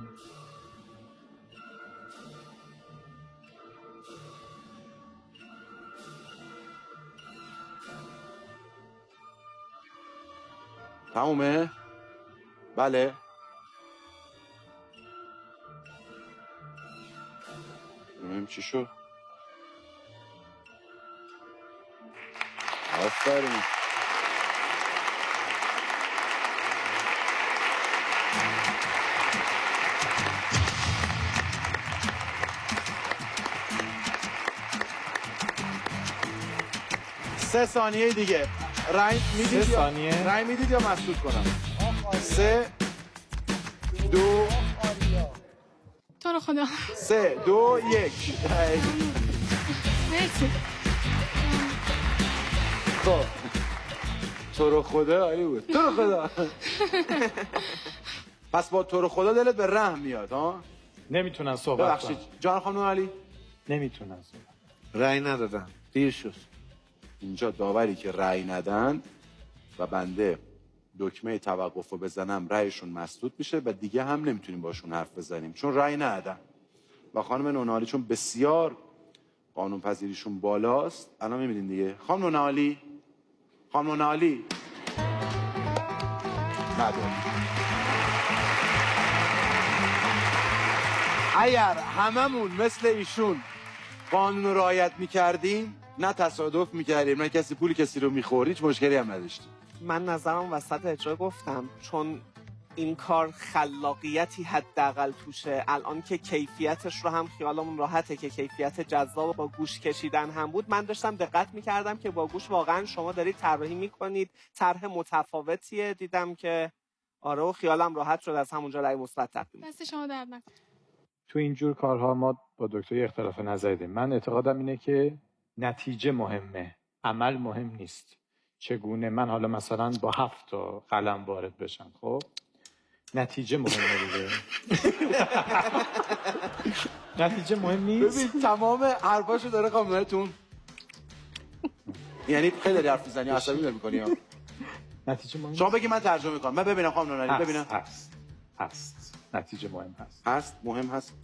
تمومه؟ بله. ببینیم چی شد. آفرین. سه ثانیه دیگه. رای میدید 3 ثانیه. رای میدید یا مسدود کنم؟ 3 2 تو رو خدا 3 2 1. مرسی. خب تو رو خدا عالی بود. تو رو خدا. پس با تو رو خدا دلت به رحم میاد ها؟ نمیتونن صحبت ببخشید جان خانم علی. نمیتونن صحبت. رأی ندادن. دیر شد. اینجا داوری که رأی ندن و بنده دکمه توقف رو بزنم رأیشون مسدود میشه و دیگه هم نمیتونیم باشون حرف بزنیم چون رأی ندادن. و خانم نونالی چون بسیار قانون پذیریشون بالاست الان میبینین دیگه. خانم نونالی نداره. اگر هممون مثل ایشون قانون رو رعایت میکردیم نه تصادف میکردیم نه کسی پول کسی رو میخورد، هیچ مشکلی هم نداشتیم. من نظرم وسط اجرا گفتم چون این کار خلاقیتی حداقل توشه. الان که کیفیتش رو هم خیالمون راحته که کیفیت جذاب با گوش کشیدن هم بود. من داشتم دقت میکردم که با گوش واقعا شما دارید طراحی میکنید، طرح متفاوتیه. دیدم که آره و خیالم راحت شد، از همونجا رأی مثبت تقدیم. دست شما درد نکنه. تو اینجور کارها ما با دکتر اختلاف نظر داریم. من اعتقادم اینه که نتیجه مهمه، عمل مهم نیست. چگونه من حالا مثلا با 7 تا قلم وارد بشم، خب نتیجه مهمه دیگه. نتیجه مهم نیست. ببین تمام حرفاشو داره خانمتون. یعنی خیلی داری حرف میزنی، عصبی میکنی ها. نتیجه مهم. شما بگی من ترجمه میکنم. من ببینم خانم نونالی ببینم. هست. نتیجه مهم هست. هست مهم هست.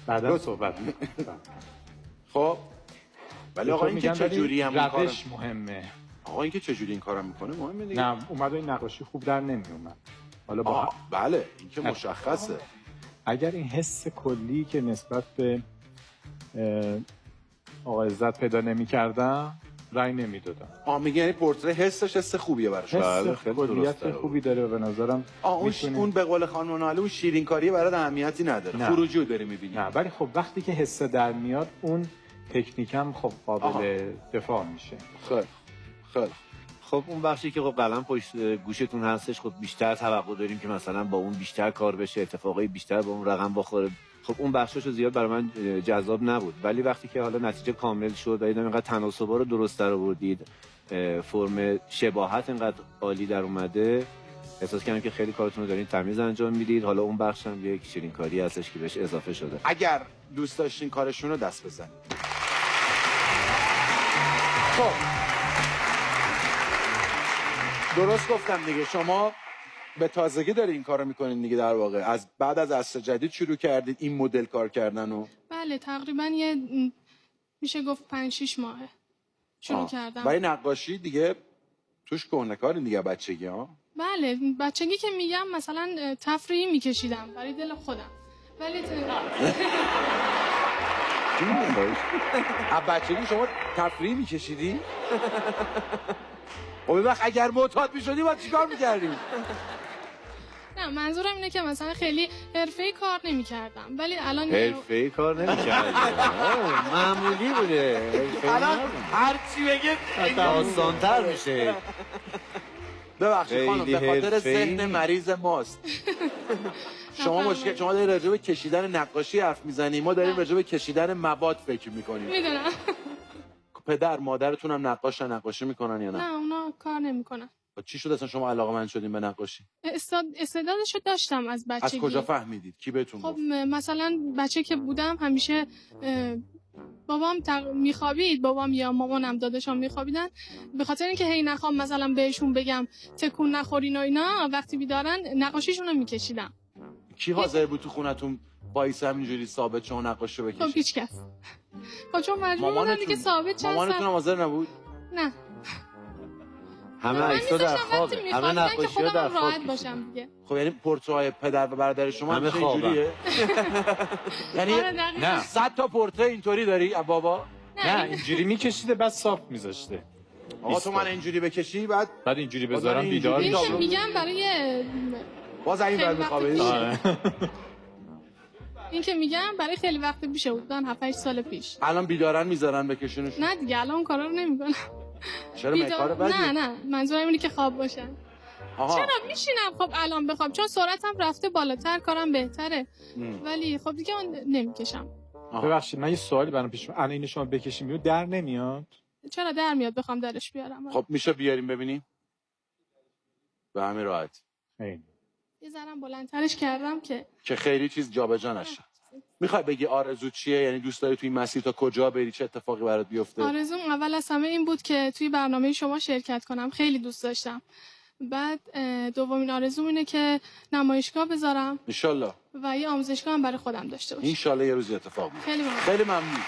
بعدا صحبت. خب ولی آقا این که چجوری هم این کارو روش مهمه. آقا این که چجوری این کارو میکنه مهمه دیگه. نه اومد این نقاشی خوب در نمیومد. حالا با بله این که مشخصه. اگر این حس کلی که نسبت به آقا عزت پیدا نمی‌کردم رأی نمیدادم. میگه یعنی پورتره حسش حس خوبیه براش. بله خیلی کلیت خوبی داره به نظرم. اون به قول خانم نونالی اون شیرین کاری برات اهمیتی نداره. خروجی رو داری می‌بینی. نه ولی خب وقتی که حس در میاد اون تکنیک هم خب قابل دفاع میشه. خیلی خب اون بخشی که خب قلم پشت گوشتون هستش خب بیشتر توقع داریم که مثلا با اون بیشتر کار بشه، اتفاقای بیشتر با اون رقم بخوره. خب اون بخشاشو زیاد برای من جذاب نبود. ولی وقتی که حالا نتیجه کامل شد و دیدم اینقدر تناسبا رو درست در آوردید، فرم شباهت اینقدر عالی در اومده، احساس کردم که خیلی کارتون رو دارین تمیز انجام میدید. حالا اون بخش هم یک شیرین کاری هستش که بهش اضافه شده. اگر دوست داشتین کارشون رو دست بزنید. خب درست گفتم دیگه، شما به تازگی داری این کارو میکنین دیگه. در واقع از بعد از عصر جدید شروع کردید این مدل کار کردن و بله تقریبا میشه گفت 5-6 ماهه شروع کردم. برای نقاشی دیگه توش کهنه‌کارین دیگه بچگی ها؟ بله بچگی که میگم مثلا تفریحی میکشیدم برای دل خودم. ولی بچگی شما تفریحی میکشیدی؟ خب وقت اگر معتاد میشدی باید چیکار میکردی؟ نه منظورم اینه که مثلا خیلی حرفه‌ای کار نمی‌کردم ولی الان حرفه‌ای کار نمی‌کردم. معمولی بوده. الان هر چی بگید آسان‌تر میشه. ببخشید خانم، خیلی به خاطر حرفه‌ای. ذهن مریض ماست. شما دارید راجع به کشیدن نقاشی حرف میزنی، ما داریم راجع به کشیدن مواد فکر میکنیم. میدونم. پدر مادرتون هم نقاشی میکنن یا نه؟ نه اونا کار نمیکنن. چی شد اصلا شما علاقه‌مند شدین به نقاشی؟ استعدادشو داشتم از بچگی. از کجا فهمیدید؟ کی بهتون خب گفت؟ مثلا بچه که بودم همیشه بابام میخوابید، بابام یا مامانم داداشم میخوابیدن، به خاطر اینکه هی نخوام مثلا بهشون بگم تکون نخورین و اینا، وقتی بیدارن نقاشیشون رو میکشیدم. کی حاضر بود تو خونتون وایس همینجوری ثابت شما نقاشی رو بکشید؟ خب هیچ کس. خب چون مجبور بودن دیگه ثابت چند مامانتون هم حاضر نبود؟ نه. همه عکس‌ها در خوابه، همه نقاشی‌ها در خواب راحت باشم دیگه. خب یعنی پورترهای پدر و برادر شما همه اینجوریه؟ یعنی نه 100 تا پورتره اینطوری داری بابا؟ نه اینجوری میکشیده بعد صاف میذاشته. آقا تو من اینجوری بکشی بعد اینجوری بذارم بیدار این میشه. که میگم برای باز این بر میخوابه. این که میگم برای خیلی وقت پیشه بود، 7-8 سال پیش. الان بیدارن میذارن بکشونش؟ نه دیگه الان کارا رو نمیکنم. چرا کار بدی؟ نه منظورم اینه که خواب باشن. چرا میشینم خب الان بخوام، چون سرعتم رفته بالاتر، کارم بهتره. ولی خب دیگه من نمیکشم. ببخشید من یه سوالی برام پیش اومد. الان اینو شما بکشیم بیرون در نمیاد؟ چرا در میاد بخوام درش بیارم؟ خب میشه بیاریم ببینیم؟ به همین راحت. یه ذرم بلندترش کردم که خیلی چیز جابجا نشه. میخوای بگی آرزو چیه؟ یعنی دوست داری توی این مسیر تا کجا بری، چه اتفاقی برات بیفته؟ آرزوم اول از همه این بود که توی برنامه شما شرکت کنم، خیلی دوست داشتم. بعد دومین آرزوم اینه که نمایشگاه بذارم انشالله، و یه آموزشگاه هم برای خودم داشته باشم. انشالله یه روز اتفاق میفته. خیلی ممنون.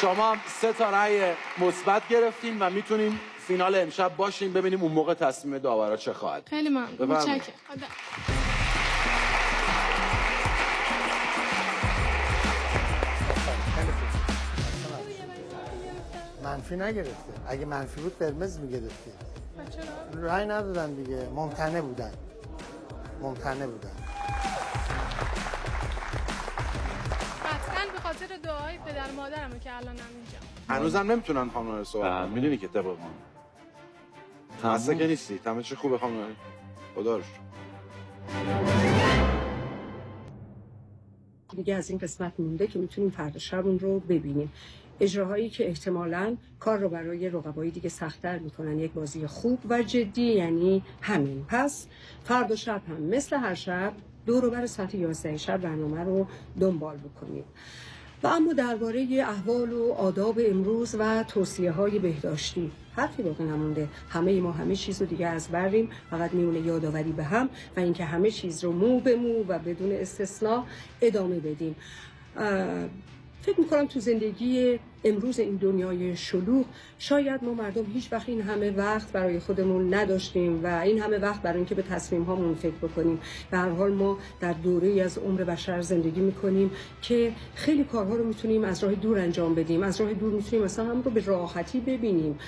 شما هم 3 تا رأی مثبت گرفتین و میتونین فینال امشب باشین، ببینیم اون موقع تصمیم داورا چه خواهد. خیلی ممنون. متشکرم. منفی نگرفته. اگه منفی بود قرمز میگرفته. رای ندادن دیگه، ممتنع بودن. قطعاً به خاطر دعای پدر مادرمه که الانم اینجا. هنوزم نمیتونن خانم رو صحبت کنن. میدونی که طبق ما اصلا که نیستی. همه چی خوبه خانم. خدا رو شکر. دیگه از این قسمت مونده که میتونیم فردا شب اون رو ببینیم. اجراهایی که احتمالاً کار رو برای رقبای دیگه سخت‌تر میکنن. یک بازی خوب و جدی یعنی همین. پس فردا شب هم مثل هر شب دور و بر ساعت 11 شب برنامه رو دنبال بکنیم. و اما درباره احوال و آداب امروز و توصیه‌های بهداشتی حرفی باقی نمونده. همه ما همه چیز رو دیگه از بریم، فقط میمونه یادآوری به هم و اینکه همه چیز رو مو به مو و بدون استثنا ادامه بدیم. فکر میکنم تو زندگی امروز این دنیای شلوغ شاید ما مردم هیچ وقت این همه وقت برای خودمون نداشتیم و این همه وقت برای اینکه به تصمیم هامون فکر بکنیم. به هر حال ما در دوره‌ای از عمر بشر زندگی میکنیم که خیلی کارها رو میتونیم از راه دور انجام بدیم. از راه دور میتونیم مثلا هم رو به راحتی ببینیم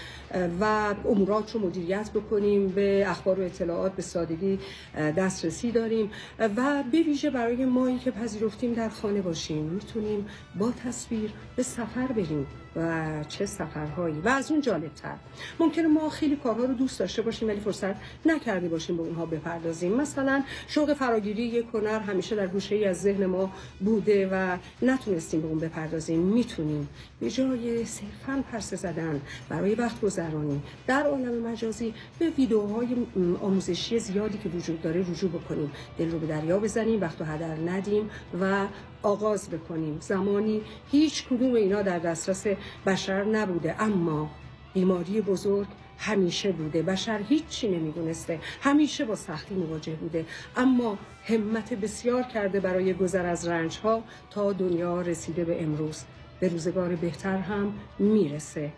و امورات رو مدیریت بکنیم، به اخبار و اطلاعات به سادگی دسترسی داریم و به ویژه برای مایی که پذیرفتیم در خانه باشیم میتونیم با تصویر به سفر بریم و چه سفرهایی. و از اون جالبتر ممکنه ما خیلی کارها رو دوست داشته باشیم ولی فرصت نکرده باشیم به اونها بپردازیم. مثلا شوق فراگیری یک هنر همیشه در گوشه‌ای از ذهن ما بوده و نتونستیم به اون بپردازیم. میتونیم به جای صرفاً پرسه زدن برای وقت گذرانی در عالم مجازی به ویدیوهای آموزشی زیادی که وجود داره رجوع بکنیم، دل رو به دریا بزنیم، وقت رو هدر ندیم و آغاز بکنیم. زمانی هیچ کدوم اینا در دسترس بشر نبوده، اما بیماری بزرگ همیشه بوده. بشر هیچی نمیدونسته، همیشه با سختی مواجه بوده، اما همت بسیار کرده برای گذر از رنج‌ها تا دنیا رسیده به امروز. به روزگار بهتر هم میرسه.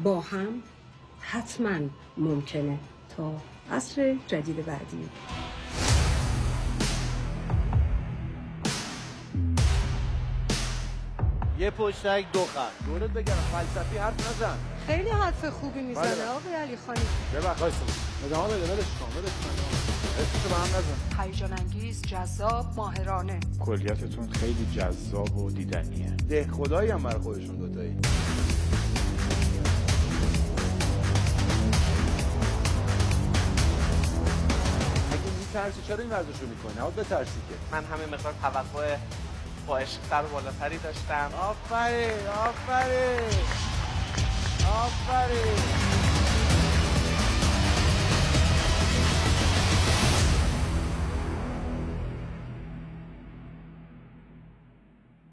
با هم حتما ممکنه. تا عصر جدید بعدی. یه پشتک 2 خط. دورت بگم فلسفی حرف نزن. خیلی حرف خوبی میزنه آقای علی خانی. ببخشید. ادامه بده. ولش کن. اسمشو به هم نزن. هیجان انگیز، جذاب، ماهرانه. کلیتتون خیلی جذاب و دیدنیه. ده خدایی هم برای خودشون دوتایی. میترسی؟ چرا این ورزش رو میکنی؟ نباید بترسی که. من همه مقدار توقع با عشق‌تر و بالاتری داشتم. آفرین آفرین آفرین.